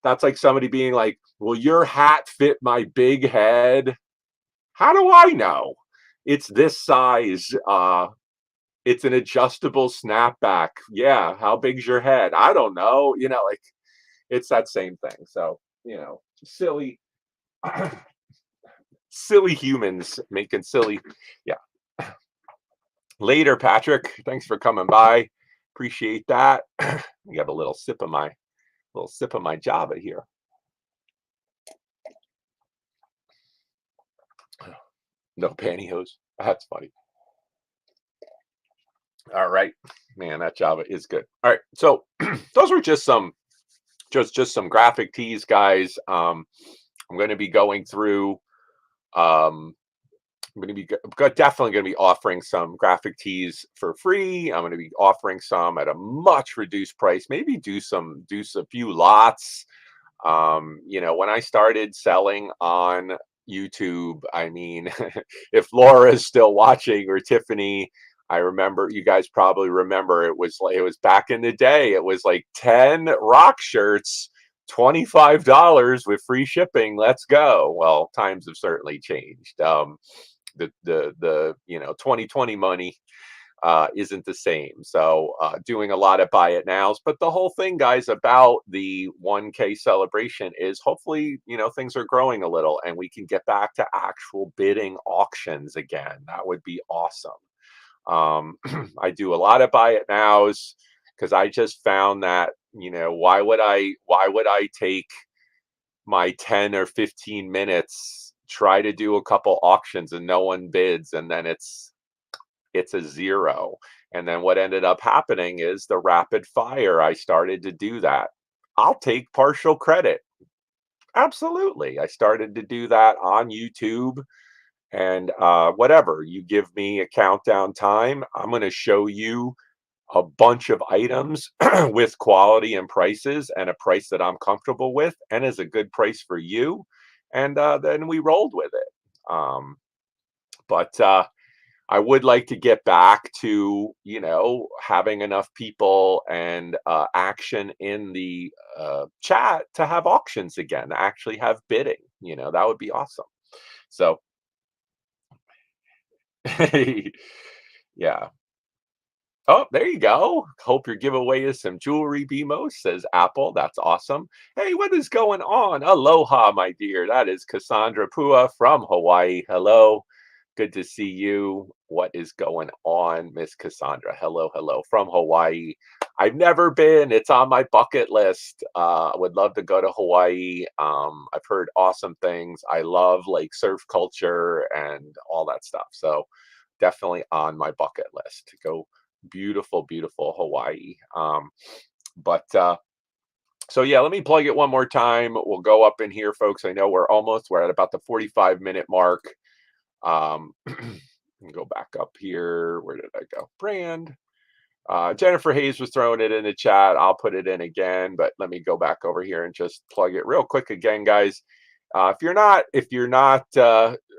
that's like somebody being like, will your hat fit my big head? How do I know? It's this size. It's an adjustable snapback. Yeah. How big's your head? I don't know. Like it's that same thing. So, silly. Silly humans making silly. Yeah. Later, Patrick. Thanks for coming by. Appreciate that. We got a little sip of my Java here. No pantyhose. That's funny. All right, man. That Java is good. All right. So those were just some graphic tees, guys. I'm going to be going through. I'm definitely going to be offering some graphic tees for free. I'm going to be offering some at a much reduced price. Maybe do a few lots. When I started selling on YouTube, I mean, if Laura is still watching or Tiffany, I remember, you guys probably remember, it was back in the day. It was like 10 rock shirts, $25 with free shipping. Let's go. Well, times have certainly changed. The 2020 money isn't the same. So doing a lot of buy it nows. But the whole thing, guys, about the 1K celebration is hopefully, things are growing a little and we can get back to actual bidding auctions again. That would be awesome. I do a lot of buy it nows because I just found that, why would I take my 10 or 15 minutes, try to do a couple auctions and no one bids, and then it's a zero. And then what ended up happening is the rapid fire. I started to do that. I'll take partial credit. Absolutely. I started to do that on YouTube. And whatever, you give me a countdown time, I'm going to show you a bunch of items with quality and prices and a price that I'm comfortable with and is a good price for you. And then we rolled with it. But I would like to get back to, having enough people and action in the chat to have auctions again, to actually have bidding. That would be awesome. So, yeah. Oh, there you go. Hope your giveaway is some jewelry, BMO, says Apple. That's awesome. Hey, what is going on? Aloha, my dear. That is Cassandra Pua from Hawaii. Hello. Good to see you. What is going on, Miss Cassandra? Hello, hello from Hawaii. I've never been. It's on my bucket list. I would love to go to Hawaii. I've heard awesome things. I love like surf culture and all that stuff. So definitely on my bucket list to go beautiful, beautiful Hawaii. But so yeah, let me plug it one more time. We'll go up in here, folks. I know we're at about the 45-minute mark. Go back up here. Where did I go? Brand. Jennifer Hayes was throwing it in the chat. I'll put it in again, but let me go back over here and just plug it real quick again, guys. If you're not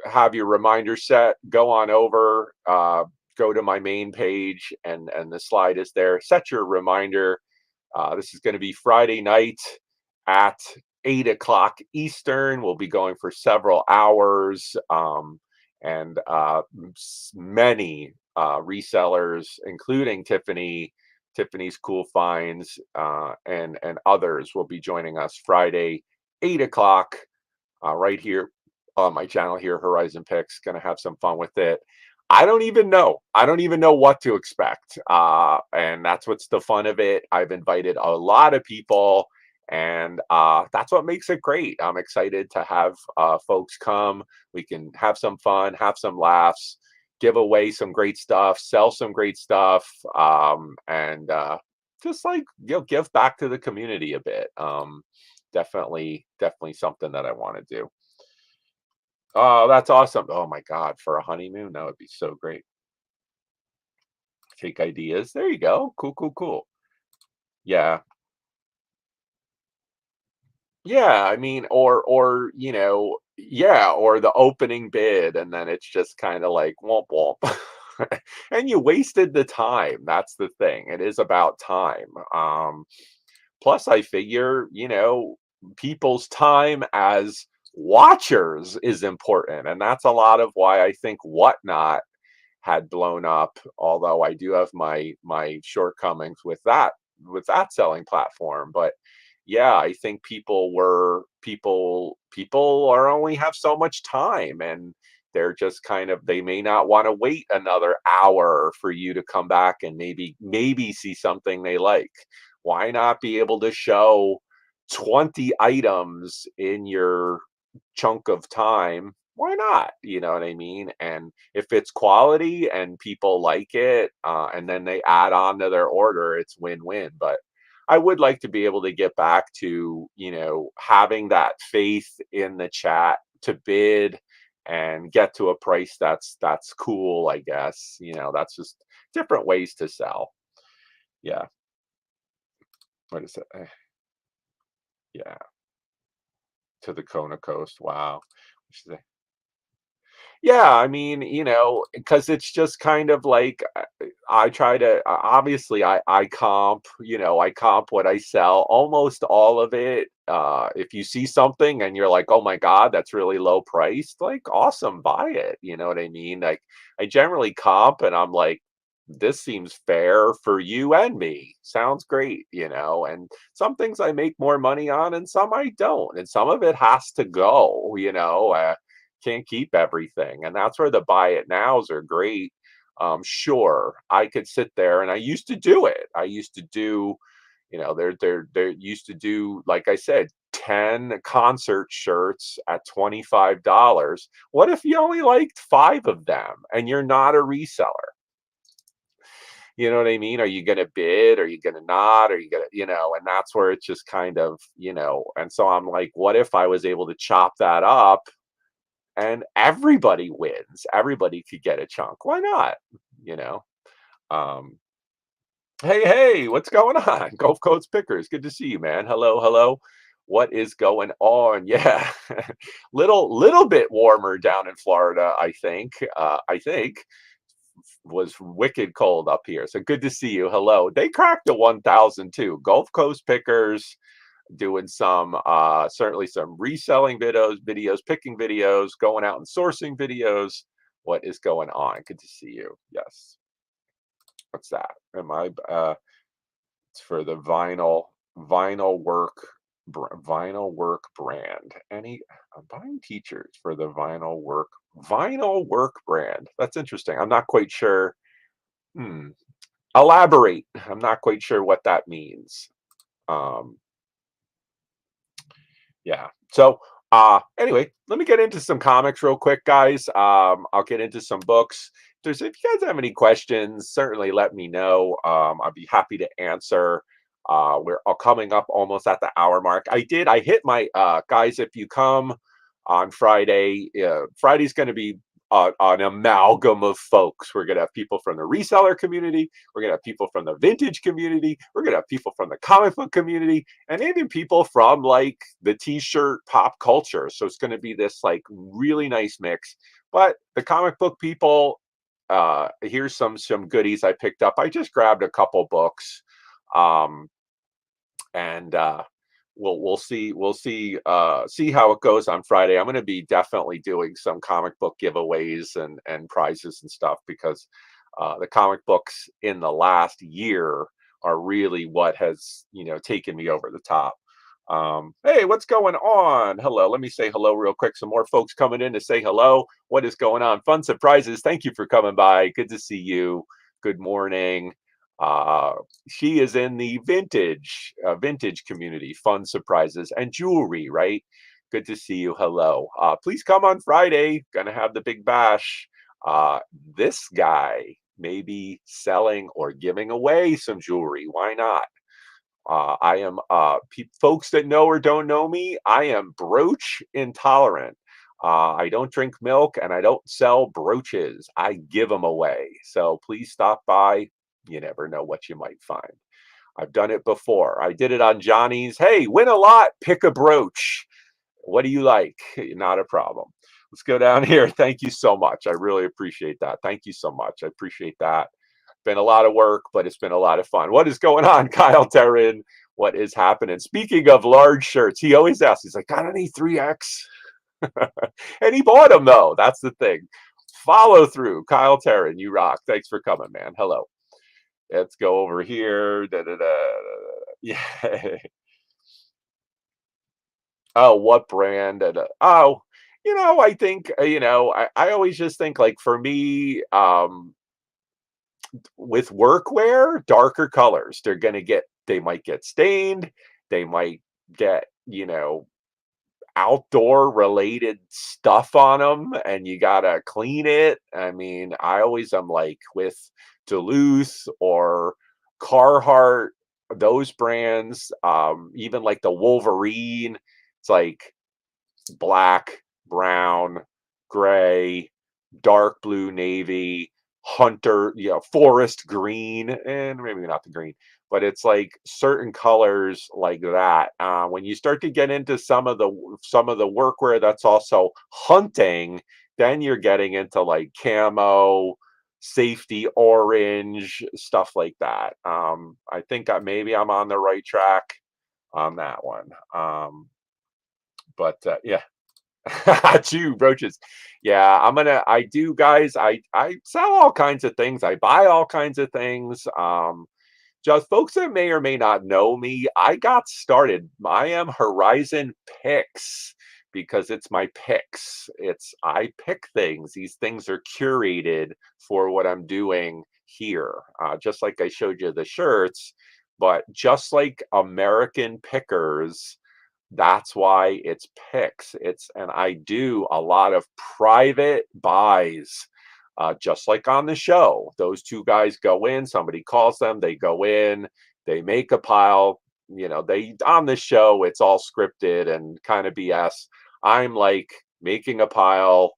have your reminder set, go on over, go to my main page, and the slide is there. Set your reminder. This is going to be Friday night at 8 o'clock Eastern. We'll be going for several hours, and many resellers, including Tiffany's Cool Finds, and others will be joining us Friday, 8 o'clock, right here on my channel here, Horizon Picks. Going to have some fun with it. I don't even know. I don't even know what to expect. And that's what's the fun of it. I've invited a lot of people, and that's what makes it great. I'm excited to have folks come. We can have some fun, have some laughs, give away some great stuff, sell some great stuff, and just like give back to the community a bit. Definitely something that I want to do. Oh, that's awesome. Oh my God, for a honeymoon, that would be so great. Take ideas. There you go. Cool, cool, cool. Yeah. Yeah, I mean, yeah, or the opening bid, and then it's just kind of like womp womp. And you wasted the time. That's the thing. It is about time. Plus, I figure, people's time as watchers is important. And that's a lot of why I think Whatnot had blown up, although I do have my shortcomings with that selling platform. But yeah, I think people are only have so much time, and they're just they may not want to wait another hour for you to come back and maybe see something they like. Why not be able to show 20 items in your chunk of time? Why not? You know what I mean? And if it's quality and people like it, and then they add on to their order, it's win-win. But I would like to be able to get back to, having that faith in the chat to bid and get to a price that's cool, I guess. That's just different ways to sell. Yeah. What is it? Yeah. To the Kona Coast. Wow. Yeah, I mean, because it's just kind of like I try to obviously I comp what I sell, almost all of it if you see something and you're like, oh my God, that's really low priced, like awesome, buy it. You know what I mean? Like I generally comp and I'm like, this seems fair for you and me. Sounds great, and some things I make more money on and some I don't. And some of it has to go, can't keep everything. And that's where the buy it nows are great. Sure, I could sit there and I used to do it. I used to do, they're used to do, like I said, 10 concert shirts at $25. What if you only liked five of them and you're not a reseller? You know what I mean? Are you going to bid? Are you going to not? Are you going to, and that's where it's just kind of, and so I'm like, what if I was able to chop that up and everybody wins? Everybody could get a chunk. Why not? You know? Um, hey, hey, what's going on? Gulf Coast Pickers. Good to see you, man. Hello, hello. What is going on? Yeah. Little bit warmer down in Florida, I think. I think was wicked cold up here. So good to see you. Hello. They cracked the 1,000 too. Gulf Coast Pickers doing some certainly some reselling videos, picking videos, going out and sourcing videos. What is going on? Good to see you. Yes. What's that? Am I it's for the vinyl work vinyl work brand. I'm buying teachers for the vinyl work brand. That's interesting. I'm not quite sure. Hmm. Elaborate. I'm not quite sure what that means. Um, yeah. So, anyway, let me get into some comics real quick, guys. I'll get into some books. If you guys have any questions, certainly let me know. I'd be happy to answer. We're all coming up almost at the hour mark. I hit my guys. If you come on Friday, Friday's going to be an amalgam of folks. We're going to have people from the reseller community. We're going to have people from the vintage community. We're going to have people from the comic book community, and even people from like the t-shirt pop culture. So it's going to be this like really nice mix. But the comic book people, here's some goodies I picked up. I just grabbed a couple books. And we'll see how it goes on Friday. I'm going to be definitely doing some comic book giveaways and prizes and stuff because the comic books in the last year are really what has taken me over the top. Hey, what's going on? Hello, let me say hello real quick. Some more folks coming in to say hello. What is going on? Fun surprises. Thank you for coming by. Good to see you. Good morning. Uh, she is in the vintage community, fun surprises and jewelry, right? Good to see you. Hello. Please come on Friday. Gonna have the big bash. This guy may be selling or giving away some jewelry. Why not? I am folks that know or don't know me. I am brooch intolerant. I don't drink milk and I don't sell brooches. I give them away. So please stop by. You never know what you might find. I've done it before. I did it on Johnny's. Hey, win a lot, pick a brooch. What do you like? Not a problem. Let's go down here. Thank you so much. I really appreciate that. Thank you so much. I appreciate that. Been a lot of work, but it's been a lot of fun. What is going on, Kyle Terran? What is happening? Speaking of large shirts, he always asks, he's like, got any 3X? And he bought them, though. That's the thing. Follow through. Kyle Terran, you rock. Thanks for coming, man. Hello. Let's go over here. Da, da, da, da. Yeah. Oh, what brand? Oh, I think, I always just think like for me, with workwear, darker colors. They might get stained, they might get, outdoor related stuff on them, and you gotta clean it. I mean, I always am like with Duluth or Carhartt, those brands, even like the Wolverine, it's like black, brown, gray, dark blue, navy, hunter, forest green, and maybe not the green, but it's like certain colors like that. When you start to get into some of the workwear that's also hunting, then you're getting into like camo, safety orange, stuff like that. I think maybe I'm on the right track. on that one. But yeah. Two brooches. Yeah, I do, guys. I sell all kinds of things. I buy all kinds of things. Just folks that may or may not know me, I got started. I am Horizon Picks because it's my picks. It's I pick things. These things are curated for what I'm doing here. Just like I showed you the shirts, but just like American Pickers, that's why it's picks. It's and I do a lot of private buys, just like on the show. Those two guys go in, somebody calls them, they go in, they make a pile. They on this show, it's all scripted and kind of BS. I'm like making a pile,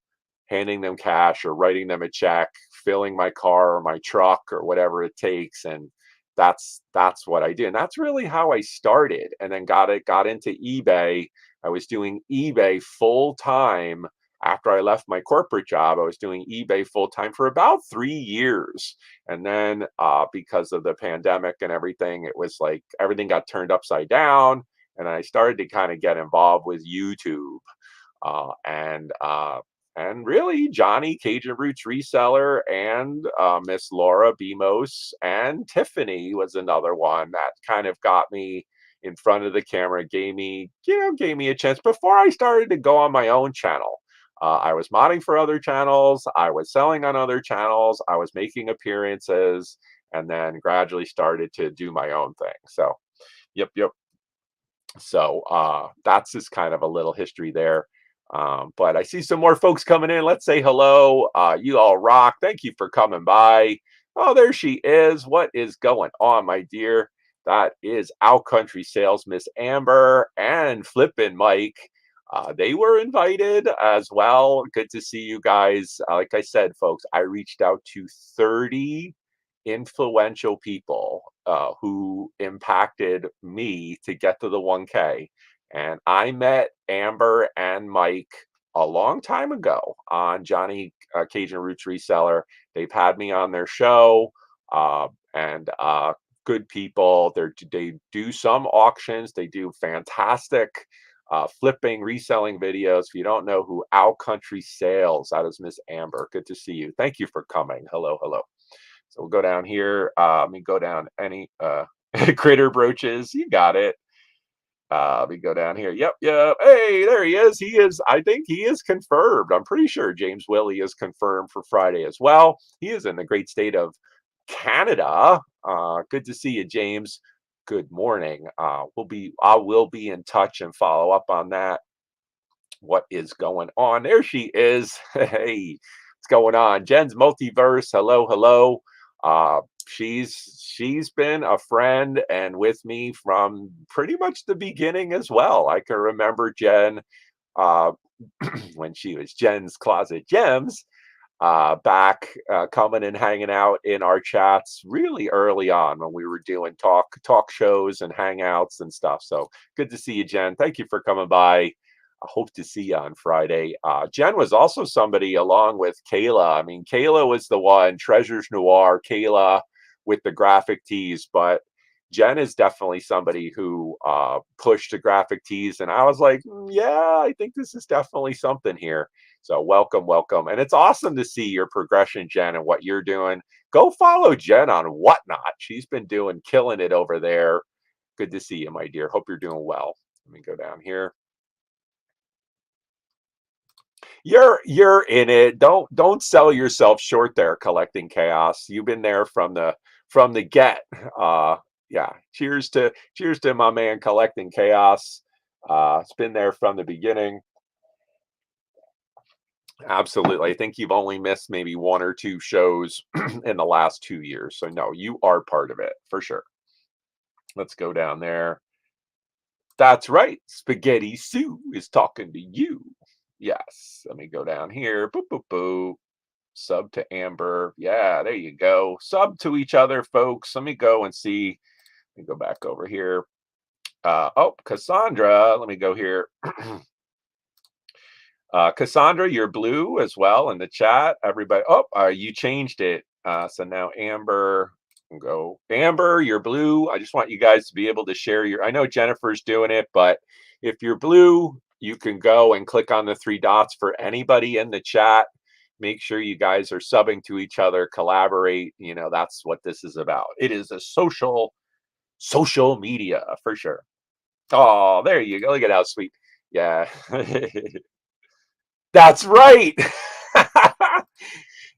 handing them cash or writing them a check, filling my car or my truck or whatever it takes, and that's what I do. And that's really how I started and then got into eBay. I was doing eBay full time after I left my corporate job. I was doing eBay full time for about 3 years. And then because of the pandemic and everything, it was like everything got turned upside down. And I started to kind of get involved with YouTube. Uh, and uh, and really, Johnny Cajun Roots reseller and Miss Laura Bemos and Tiffany was another one that kind of got me in front of the camera, gave me a chance before I started to go on my own channel. I was modding for other channels, I was selling on other channels, I was making appearances, and then gradually started to do my own thing. So, yep, yep. So that's just kind of a little history there. But I see some more folks coming in. Let's say hello. You all rock. Thank you for coming by. Oh, there she is. What is going on, my dear? That is Our Country Sales, Miss Amber and Flippin' Mike. They were invited as well. Good to see you guys. Like I said, folks, I reached out to 30 influential people who impacted me to get to the 1K. And I met Amber and Mike a long time ago on Johnny Cajun Roots Reseller. They've had me on their show, and good people. They do some auctions. They do fantastic flipping, reselling videos. If you don't know who Our Country Sales, that is Miss Amber. Good to see you. Thank you for coming. Hello, hello. So we'll go down here. Let me go down any critter brooches. You got it. Let me go down here. Yep, yep. Hey, there he is. He is, I think he is confirmed. I'm pretty sure James Willie is confirmed for Friday as well. He is in the great state of Canada. Good to see you, James. Good morning. I will be in touch and follow up on that. What is going on? There she is. Hey, what's going on? Jen's Multiverse. Hello, hello. She's been a friend and with me from pretty much the beginning as well. I can remember Jen uh, when she was Jen's Closet Gems, back coming and hanging out in our chats really early on when we were doing talk shows and hangouts and stuff. So good to see you, Jen. Thank you for coming by. I hope to see you on Friday. Jen was also somebody along with Kayla. I mean, Kayla was the one, Treasures Noir, Kayla with the graphic tees, but Jen is definitely somebody who pushed the graphic tees. And I was like, yeah, I think this is definitely something here. So welcome, welcome. And it's awesome to see your progression, Jen, and what you're doing. Go follow Jen on Whatnot. She's been killing it over there. Good to see you, my dear. Hope you're doing well. Let me go down here. You're in it. Don't sell yourself short there, collecting chaos. You've been there from the get. Yeah. Cheers to my man collecting chaos. It's been there from the beginning. Absolutely. I think you've only missed maybe one or two shows in the last 2 years. So no, you are part of it for sure. Let's go down there. That's right. Spaghetti Sue is talking to you. Yes. Let me go down here. Boop, boop, boop. Sub to Amber. Yeah, there you go. Sub to each other, folks. Let me go and see. Let me go back over here. Oh, Cassandra. Let me go here. Cassandra, you're blue as well in the chat. Everybody. Oh, you changed it. So now Amber. Go Amber, you're blue. I just want you guys to be able to share your. I know Jennifer's doing it, but if you're blue, you can go and click on the three dots for anybody in the chat. Make sure you guys are subbing to each other, collaborate. You know, that's what this is about. It is a social media for sure. Oh, there you go. Look at how sweet. Yeah. That's right.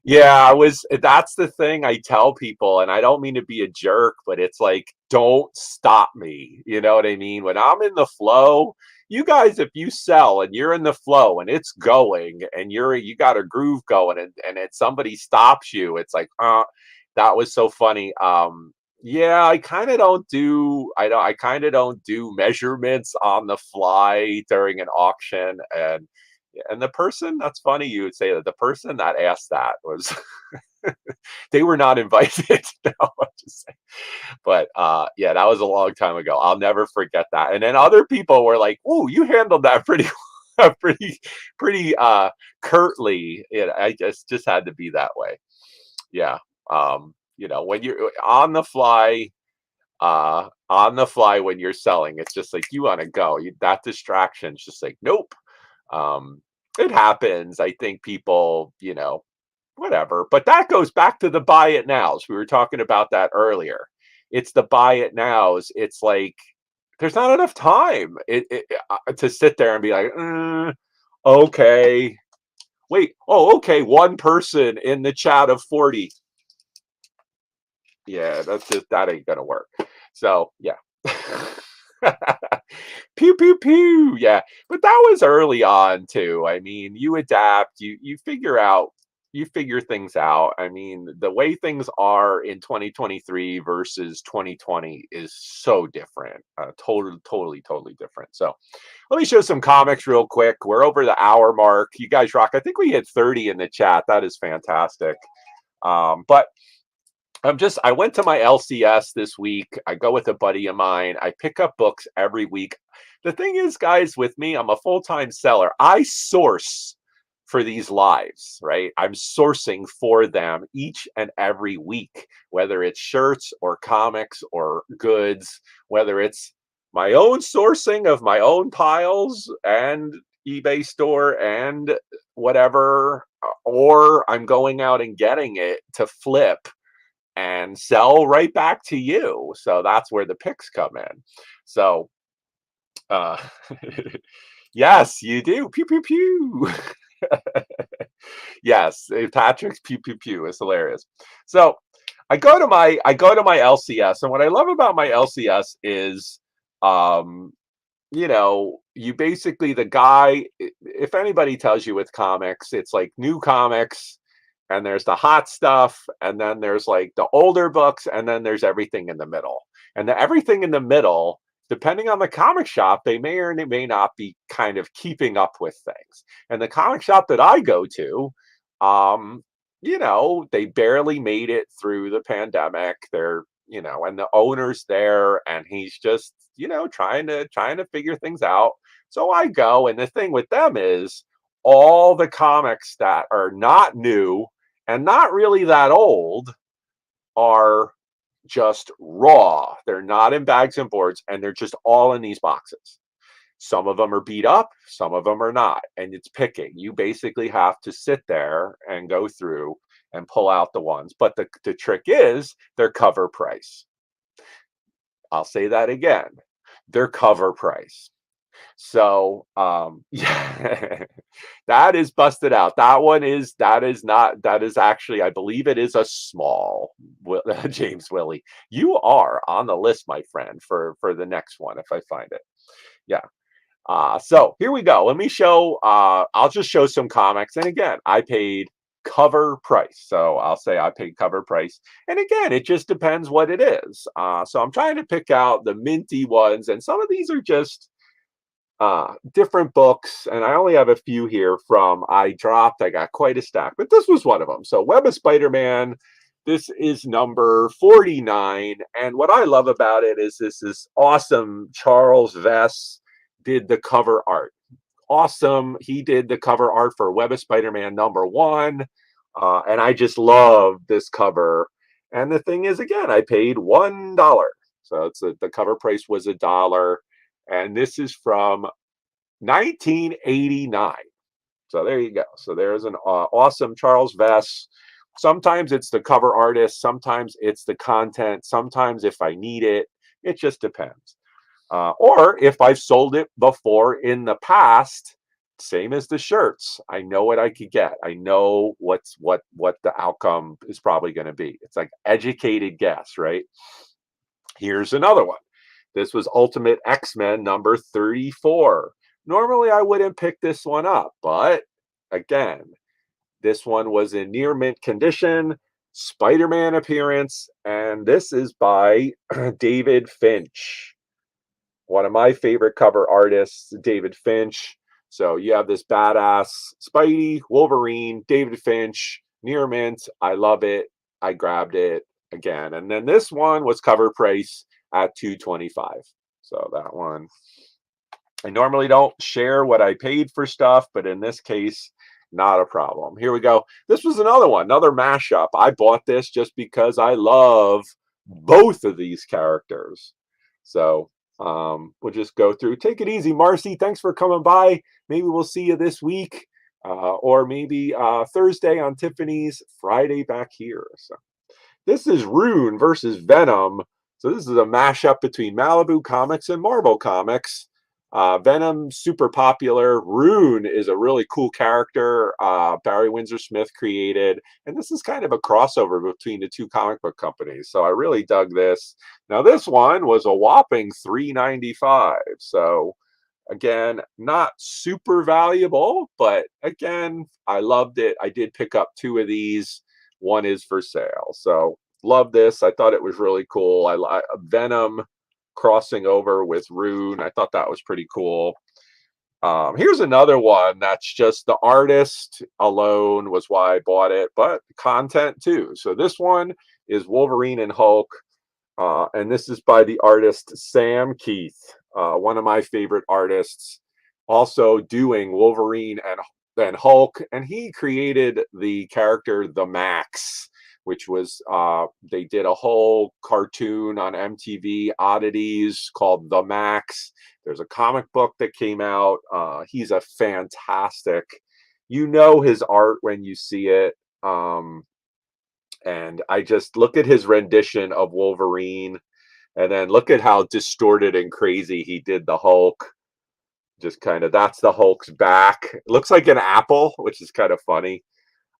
Yeah, that's the thing I tell people, and I don't mean to be a jerk, but it's like, don't stop me. You know what I mean? When I'm in the flow, you guys, if you sell and you're in the flow and it's going and you got a groove going and it somebody stops you, it's like, that was so funny. Yeah, I kind of don't do measurements on the fly during an auction. And the person, that's funny you would say that, the person that asked that was they were not invited. No, I'm just saying. But yeah, that was a long time ago. I'll never forget that. And then other people were like, "Oh, you handled that pretty pretty curtly." I just had to be that way. Yeah. You know, when you're on the fly when you're selling, it's just like you want to go. That distraction's just like, nope. Um, it happens. I think people, whatever. But that goes back to the buy it nows. We were talking about that earlier. It's the buy it nows. It's like there's not enough time to sit there and be like, okay, wait, oh, okay, one person in the chat of 40. Yeah, that ain't gonna work. So yeah. Pew pew pew. Yeah. But that was early on too. I mean, you adapt, you figure things out. I mean, the way things are in 2023 versus 2020 is so different. Totally different. So let me show some comics real quick. We're over the hour mark. You guys rock. I think we hit 30 in the chat. That is fantastic. But I went to my LCS this week. I go with a buddy of mine. I pick up books every week. The thing is, guys, with me, I'm a full-time seller. I source for these lives, right? I'm sourcing for them each and every week, whether it's shirts or comics or goods, whether it's my own sourcing of my own piles and eBay store and whatever, or I'm going out and getting it to flip and sell right back to you. So that's where the picks come in. So, uh, yes, you do. Pew pew pew. Yes, Patrick's pew pew pew is hilarious. So, I go to my LCS, and what I love about my LCS is, um, you basically the guy. If anybody tells you with comics, it's like new comics and there's the hot stuff, and then there's like the older books, and then there's everything in the middle. And the everything in the middle, depending on the comic shop, they may or may not be kind of keeping up with things. And the comic shop that I go to, um, they barely made it through the pandemic. And the owner's there, and he's just, trying to figure things out. So I go, and the thing with them is all the comics that are not new and not really that old are just raw. They're not in bags and boards, and they're just all in these boxes. Some of them are beat up, some of them are not, and it's picking. You basically have to sit there and go through and pull out the ones. But the trick is their cover price. I'll say that again. Their cover price. So, yeah, that is busted out. That is actually, I believe it is a small, James Willie. You are on the list, my friend, for the next one if I find it. Yeah. So here we go. Let me show. I'll just show some comics, and again, I paid cover price. So I'll say I paid cover price, and again, it just depends what it is. So I'm trying to pick out the minty ones, and some of these are just different books, and I only have a few here from I got quite a stack, but this was one of them. So Web of Spider-Man, this is number 49, and what I love about it is this is awesome. Charles Vess did the cover art. Awesome. He did the cover art for Web of Spider-Man number 1, and I just love this cover. And the thing is, again, I paid $1. So the cover price was $1. And this is from 1989. So there you go. So there's an awesome Charles Vess. Sometimes it's the cover artist, sometimes it's the content, sometimes if I need it, it just depends. Or if I've sold it before in the past, same as the shirts, I know what I could get. I know what the outcome is probably going to be. It's like educated guess, right? Here's another one. This was Ultimate X-Men number 34. Normally I wouldn't pick this one up, but again, this one was in near mint condition, Spider-Man appearance, and this is by David Finch, one of my favorite cover artists, David Finch. So you have this badass Spidey, Wolverine, David Finch, near mint. I love it. I grabbed it again. And then this one was cover price at $225. So that one, I normally don't share what I paid for stuff, but in this case, not a problem. Here we go. This was another one, another mashup. I bought this just because I love both of these characters. So we'll just go through. Take it easy, Marcy. Thanks for coming by. Maybe we'll see you this week, or maybe Thursday on Tiffany's, Friday back here. So this is Rune versus Venom. So this is a mashup between Malibu Comics and Marvel Comics. Venom, super popular. Rune is a really cool character Barry Windsor Smith created. And this is kind of a crossover between the two comic book companies. So I really dug this. Now this one was a whopping $3.95. So again, not super valuable, but again, I loved it. I did pick up two of these. One is for sale. So love this. I thought it was really cool. I Venom crossing over with Rune. I thought that was pretty cool. Here's another one that's just the artist alone was why I bought it, but content too. So this one is Wolverine and Hulk. And this is by the artist Sam Keith, one of my favorite artists, also doing Wolverine and Hulk. And he created the character The Max, which was, they did a whole cartoon on MTV Oddities called The Max. There's a comic book that came out. He's a fantastic, you know, his art when you see it. And I just look at his rendition of Wolverine, and then look at how distorted and crazy he did the Hulk. Just kind of, that's the Hulk's back. It looks like an apple, which is kind of funny.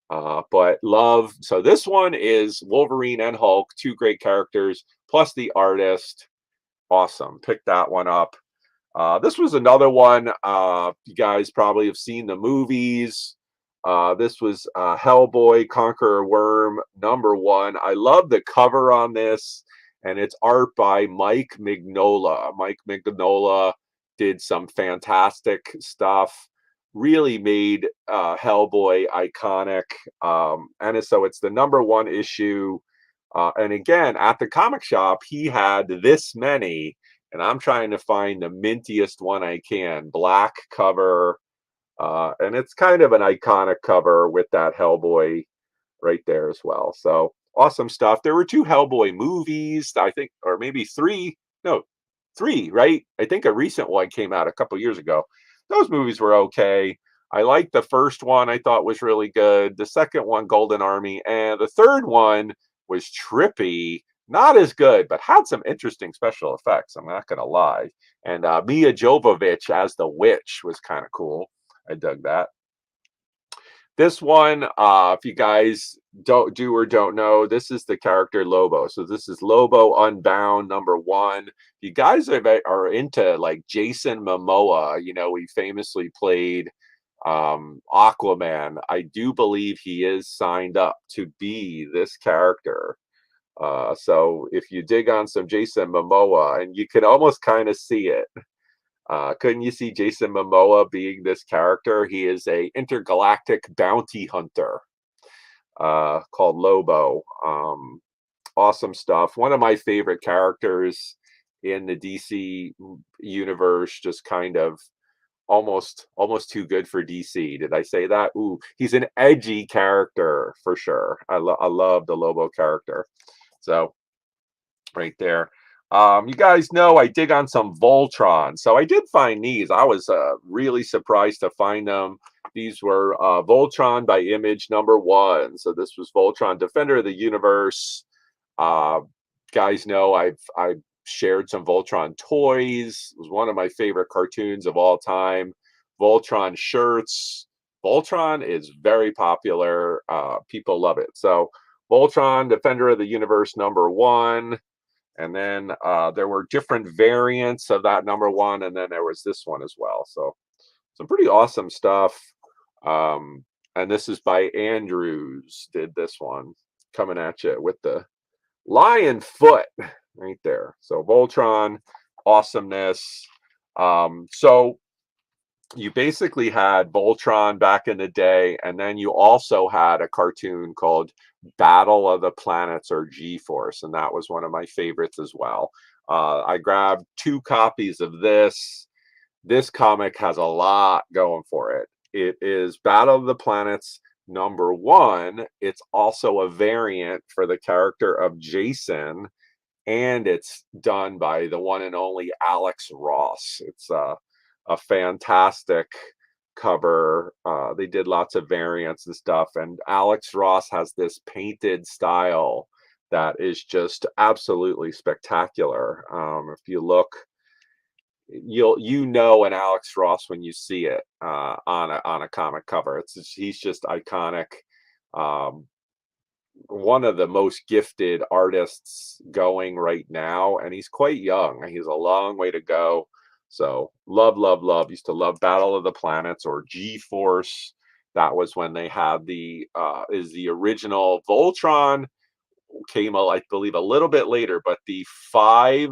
But love. So this one is Wolverine and Hulk, two great characters, plus the artist. Awesome. Pick that one up. This was another one. You guys probably have seen the movies. This was Hellboy, Conqueror Worm, #1. I love the cover on this, and it's art by Mike Mignola. Mike Mignola did some fantastic stuff, really made Hellboy iconic. And so it's the #1 issue. And again, at the comic shop, he had this many, and I'm trying to find the mintiest one I can. Black cover. And it's kind of an iconic cover with that Hellboy right there as well. So awesome stuff. There were two Hellboy movies, I think, or maybe three. No, three, right? I think a recent one came out a couple years ago. Those movies were okay. I liked the first one, I thought was really good. The second one, Golden Army, and the third one was trippy. Not as good, but had some interesting special effects. I'm not going to lie. And Mia Jovovich as the witch was kind of cool. I dug that. This one, if you guys don't know, this is the character Lobo. So this is Lobo Unbound #1. If you guys are into like Jason Momoa, you know, he famously played Aquaman. I do believe he is signed up to be this character. So if you dig on some Jason Momoa, and you can almost kind of see it. Couldn't you see Jason Momoa being this character? He is a intergalactic bounty hunter called Lobo. Awesome stuff. One of my favorite characters in the DC universe. Just kind of almost too good for DC. Did I say that? Ooh, he's an edgy character for sure. I love the Lobo character. So right there. You guys know I dig on some Voltron, so I did find these. I was really surprised to find them. These were Voltron by Image #1. So this was Voltron, Defender of the Universe. Uh, guys know I've shared some Voltron toys. It was one of my favorite cartoons of all time. Voltron shirts. Voltron is very popular. People love it. So Voltron, Defender of the Universe #1. And then there were different variants of that #1, and then there was this one as well. So some pretty awesome stuff. Um, and this is by Andrews, did this one, coming at you with the lion foot right there. So Voltron, awesomeness. So you basically had Voltron back in the day, and then you also had a cartoon called Battle of the Planets or G-Force, and that was one of my favorites as well. I grabbed 2 copies of this. This comic has a lot going for it. It is Battle of the Planets #1. It's also a variant for the character of Jason, and it's done by the one and only Alex Ross. It's a fantastic cover. They did lots of variants and stuff, and Alex Ross has this painted style that is just absolutely spectacular. If you look, you know an Alex Ross when you see it on a comic cover. He's just iconic. Um, one of the most gifted artists going right now, and he's quite young. He's a long way to go. So love, love, love. Used to love Battle of the Planets or G-Force. That was when they had the original Voltron came out, I believe, a little bit later, but the five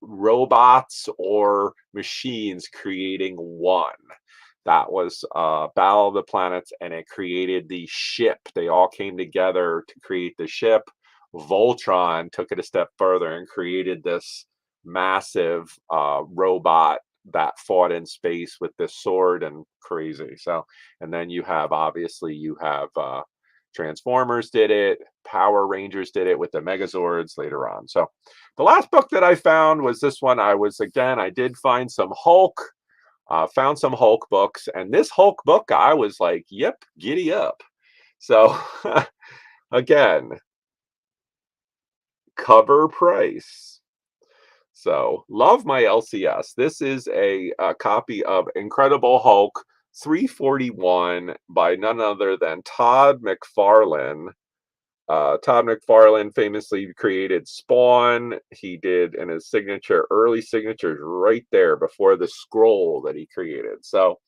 robots or machines creating one. That was Battle of the Planets, and it created the ship. They all came together to create the ship. Voltron took it a step further and created this massive robot that fought in space with this sword and crazy. So, and then you have Transformers did it, Power Rangers did it with the Megazords later on. So, the last book that I found was this one. I did find some Hulk. Found some Hulk books, and this Hulk book, I was like, "Yep, giddy up." So again, cover price. So love my LCS. This is a copy of Incredible Hulk 341 by none other than Todd McFarlane. Todd McFarlane famously created Spawn. He did in his early signatures right there before the scroll that he created. So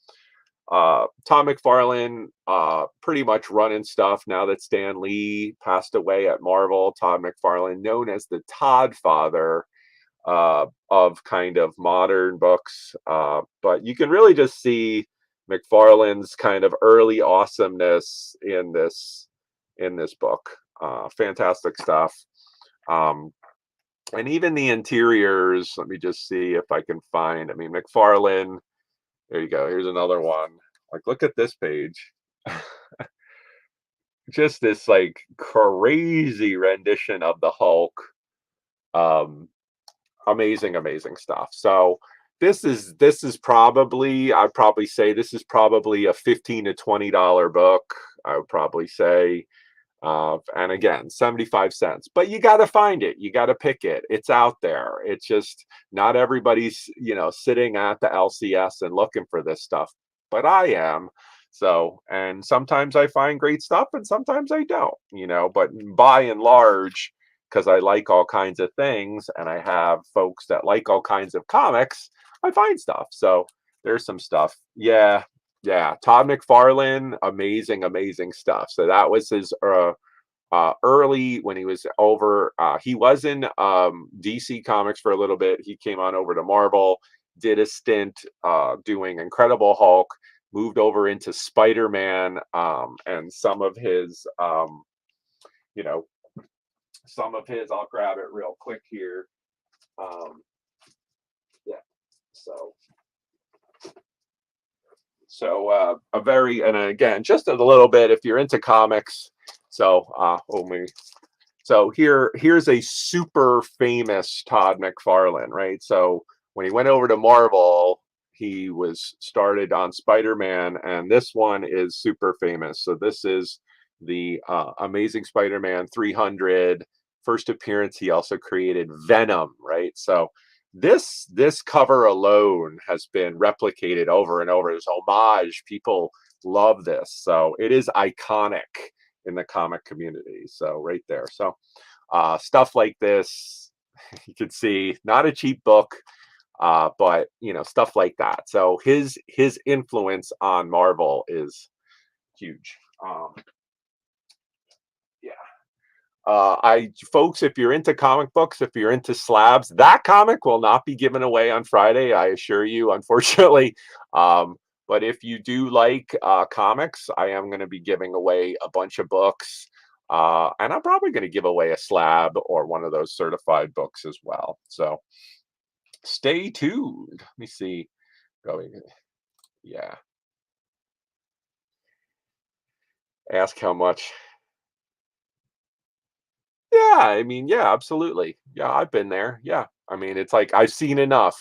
Todd McFarlane pretty much running stuff now that Stan Lee passed away at Marvel. Todd McFarlane, known as the Todd Father of kind of modern books, but you can really just see McFarlane's kind of early awesomeness in this book. Fantastic stuff. And even the interiors, let me just see if I can find. I mean, McFarlane, there you go. Here's another one. Like, look at this page. Just this like crazy rendition of the Hulk. Um, amazing, amazing stuff. So this is probably, I'd probably say this is probably a $15 to $20 book. I would probably say. And again, 75 cents, but you got to find it. You got to pick it. It's out there. It's just not everybody's, sitting at the LCS and looking for this stuff, but I am. So, and sometimes I find great stuff and sometimes I don't, but by and large, because I like all kinds of things and I have folks that like all kinds of comics, I find stuff. So there's some stuff. Yeah, yeah, Todd McFarlane, amazing, amazing stuff. So that was his early when he was over. He was in DC Comics for a little bit. He came on over to Marvel, did a stint doing Incredible Hulk, moved over into Spider-Man, and some of his, you know, I'll grab it real quick here. Yeah, so. So and again, just a little bit if you're into comics. So So here's a super famous Todd McFarlane, right? So when he went over to Marvel, he was started on Spider-Man, and this one is super famous. So this is the Amazing Spider-Man 300 first appearance. He also created Venom, right? So this cover alone has been replicated over and over. This homage, people love this. So it is iconic in the comic community. So right there. So stuff like this, you can see, not a cheap book, but stuff like that. So his influence on Marvel is huge. Yeah. I folks, if you're into comic books, if you're into slabs, that comic will not be given away on Friday, I assure you, unfortunately. Um, but if you do like comics, I am going to be giving away a bunch of books. And I'm probably going to give away a slab or one of those certified books as well. So stay tuned. Let me see. Going, yeah. Ask how much. Yeah, I mean, yeah, absolutely. Yeah, I've been there. Yeah. I mean, it's like I've seen enough.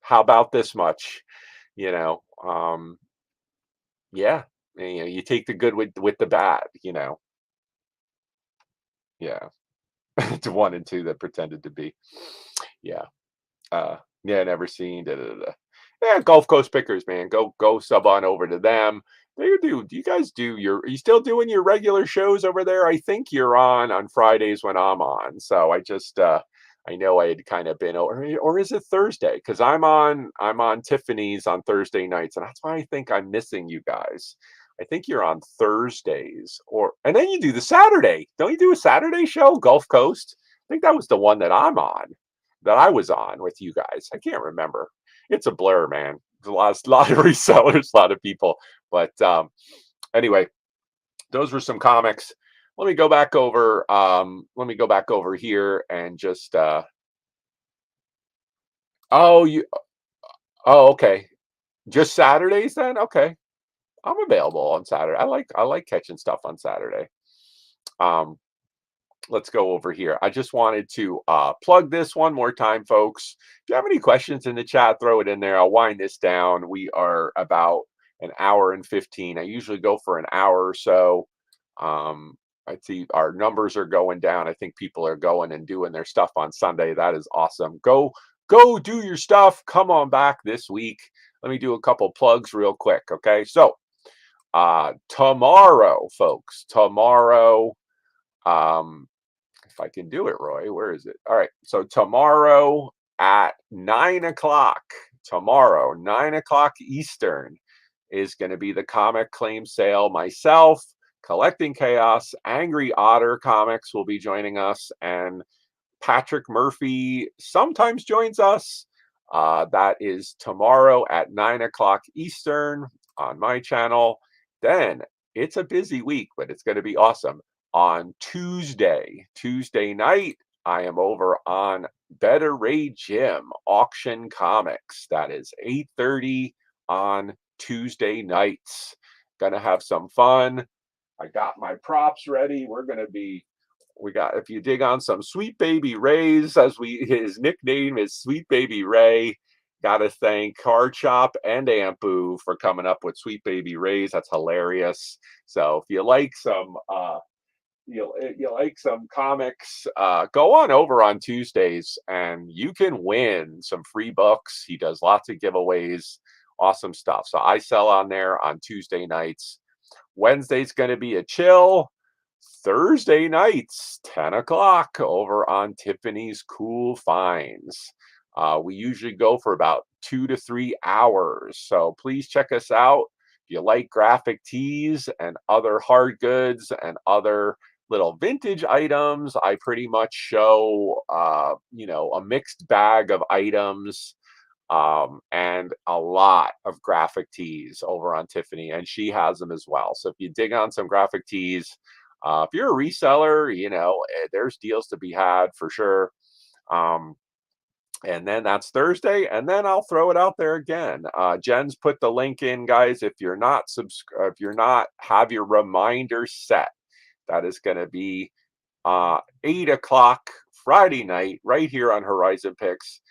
How about this much? You know, yeah. And, you take the good with the bad. Yeah. To one and two that pretended to be. Yeah. Yeah, never seen. Da, da, da, da. Yeah, Gulf Coast Pickers, man. Go sub on over to them. Do you guys do your? Are you still doing your regular shows over there? I think you're on Fridays when I'm on. So I know I had kind of been over, or is it Thursday? Because I'm on Tiffany's on Thursday nights, and that's why I think I'm missing you guys. I think you're on Thursdays, and then you do the Saturday. Don't you do a Saturday show, Gulf Coast? I think that was the one that I'm on, that I was on with you guys. I can't remember. It's a blur, man. There's lot of resellers, a lot of people. But anyway, those were some comics. Let me go back over. Let me go back over here and just. Oh, you. Oh, okay. Just Saturdays then. Okay, I'm available on Saturday. I like catching stuff on Saturday. Um, let's go over here. I just wanted to plug this one more time, folks. If you have any questions in the chat, throw it in there. I'll wind this down. We are about an hour and 15. I usually go for an hour or so. Um, I see our numbers are going down. I think people are going and doing their stuff on Sunday. That is awesome. Go do your stuff. Come on back this week. Let me do a couple plugs real quick. Okay. So tomorrow, folks, tomorrow, um, if I can do it, Roy, where is it? All right. So tomorrow at 9 o'clock, tomorrow, 9 o'clock Eastern, is going to be the comic claim sale. Myself, Collecting Chaos, Angry Otter Comics will be joining us, and Patrick Murphy sometimes joins us. That is tomorrow at 9 o'clock Eastern on my channel. Then it's a busy week, but it's going to be awesome. On Tuesday night, I am over on Better Ray Jim Auction Comics. That is 8:30 on Tuesday nights. Gonna have some fun. I got my props ready. We got, if you dig on some Sweet Baby Ray's, his nickname is Sweet Baby Ray. Got to thank Card Shop and Ampu for coming up with Sweet Baby Ray's. That's hilarious. So if you like some comics, go on over on Tuesdays and you can win some free books. He does lots of giveaways, awesome stuff. So I sell on there on Tuesday nights. Wednesday's going to be a chill. Thursday nights, 10 o'clock, over on Tiffany's Cool Finds. We usually go for about 2 to 3 hours. So please check us out. If you like graphic tees and other hard goods and other little vintage items, I pretty much show, a mixed bag of items, and a lot of graphic tees over on Tiffany, and she has them as well. So if you dig on some graphic tees, if you're a reseller, there's deals to be had for sure. Um, and then that's Thursday, and then I'll throw it out there again. Jen's put the link in, guys. If you're not have your reminder set, that is going to be 8 o'clock Friday night, right here on Horizon Picks.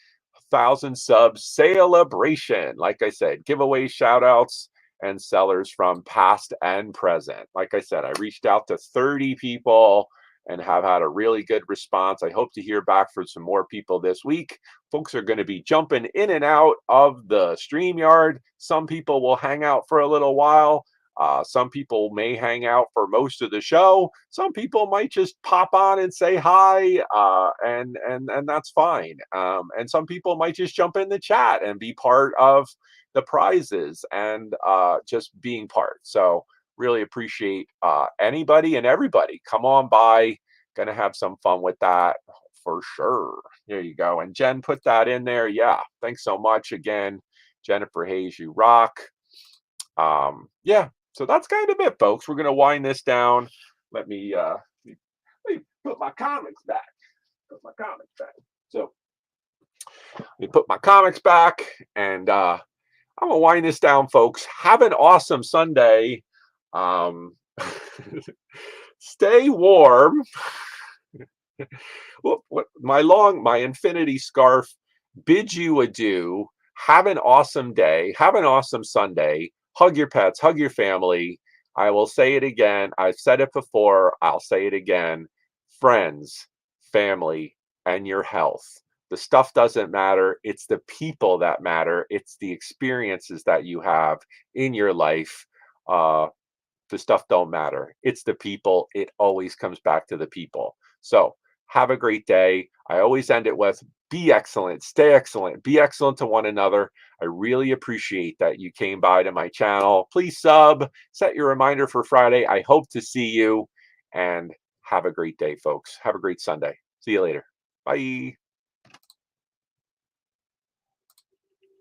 1,000 subs celebration. Like I said, giveaway shout outs and sellers from past and present. Like I said, I reached out to 30 people and have had a really good response. I hope to hear back from some more people this week. Folks are going to be jumping in and out of the StreamYard. Some people will hang out for a little while. Some people may hang out for most of the show. Some people might just pop on and say hi, and that's fine. And some people might just jump in the chat and be part of the prizes and just being part. So really appreciate anybody and everybody. Come on by. Gonna have some fun with that for sure. There you go. And Jen put that in there. Yeah. Thanks so much again, Jennifer Hayes. You rock. Yeah, so that's kind of it, folks. We're gonna wind this down. Let me let me put my comics back. Put my comics back. So let me put my comics back, and I'm gonna wind this down, folks. Have an awesome Sunday. Um, stay warm. What my infinity scarf bids you adieu. Have an awesome day. Have an awesome Sunday. Hug your pets, hug your family. I will say it again. I've said it before. I'll say it again. Friends, family, and your health. The stuff doesn't matter. It's the people that matter. It's the experiences that you have in your life. Uh, the stuff don't matter. It's the people. It always comes back to the people. So have a great day. I always end it with be excellent, stay excellent, be excellent to one another. I really appreciate that you came by to my channel. Please sub, set your reminder for Friday. I hope to see you and have a great day, folks. Have a great Sunday. See you later. Bye.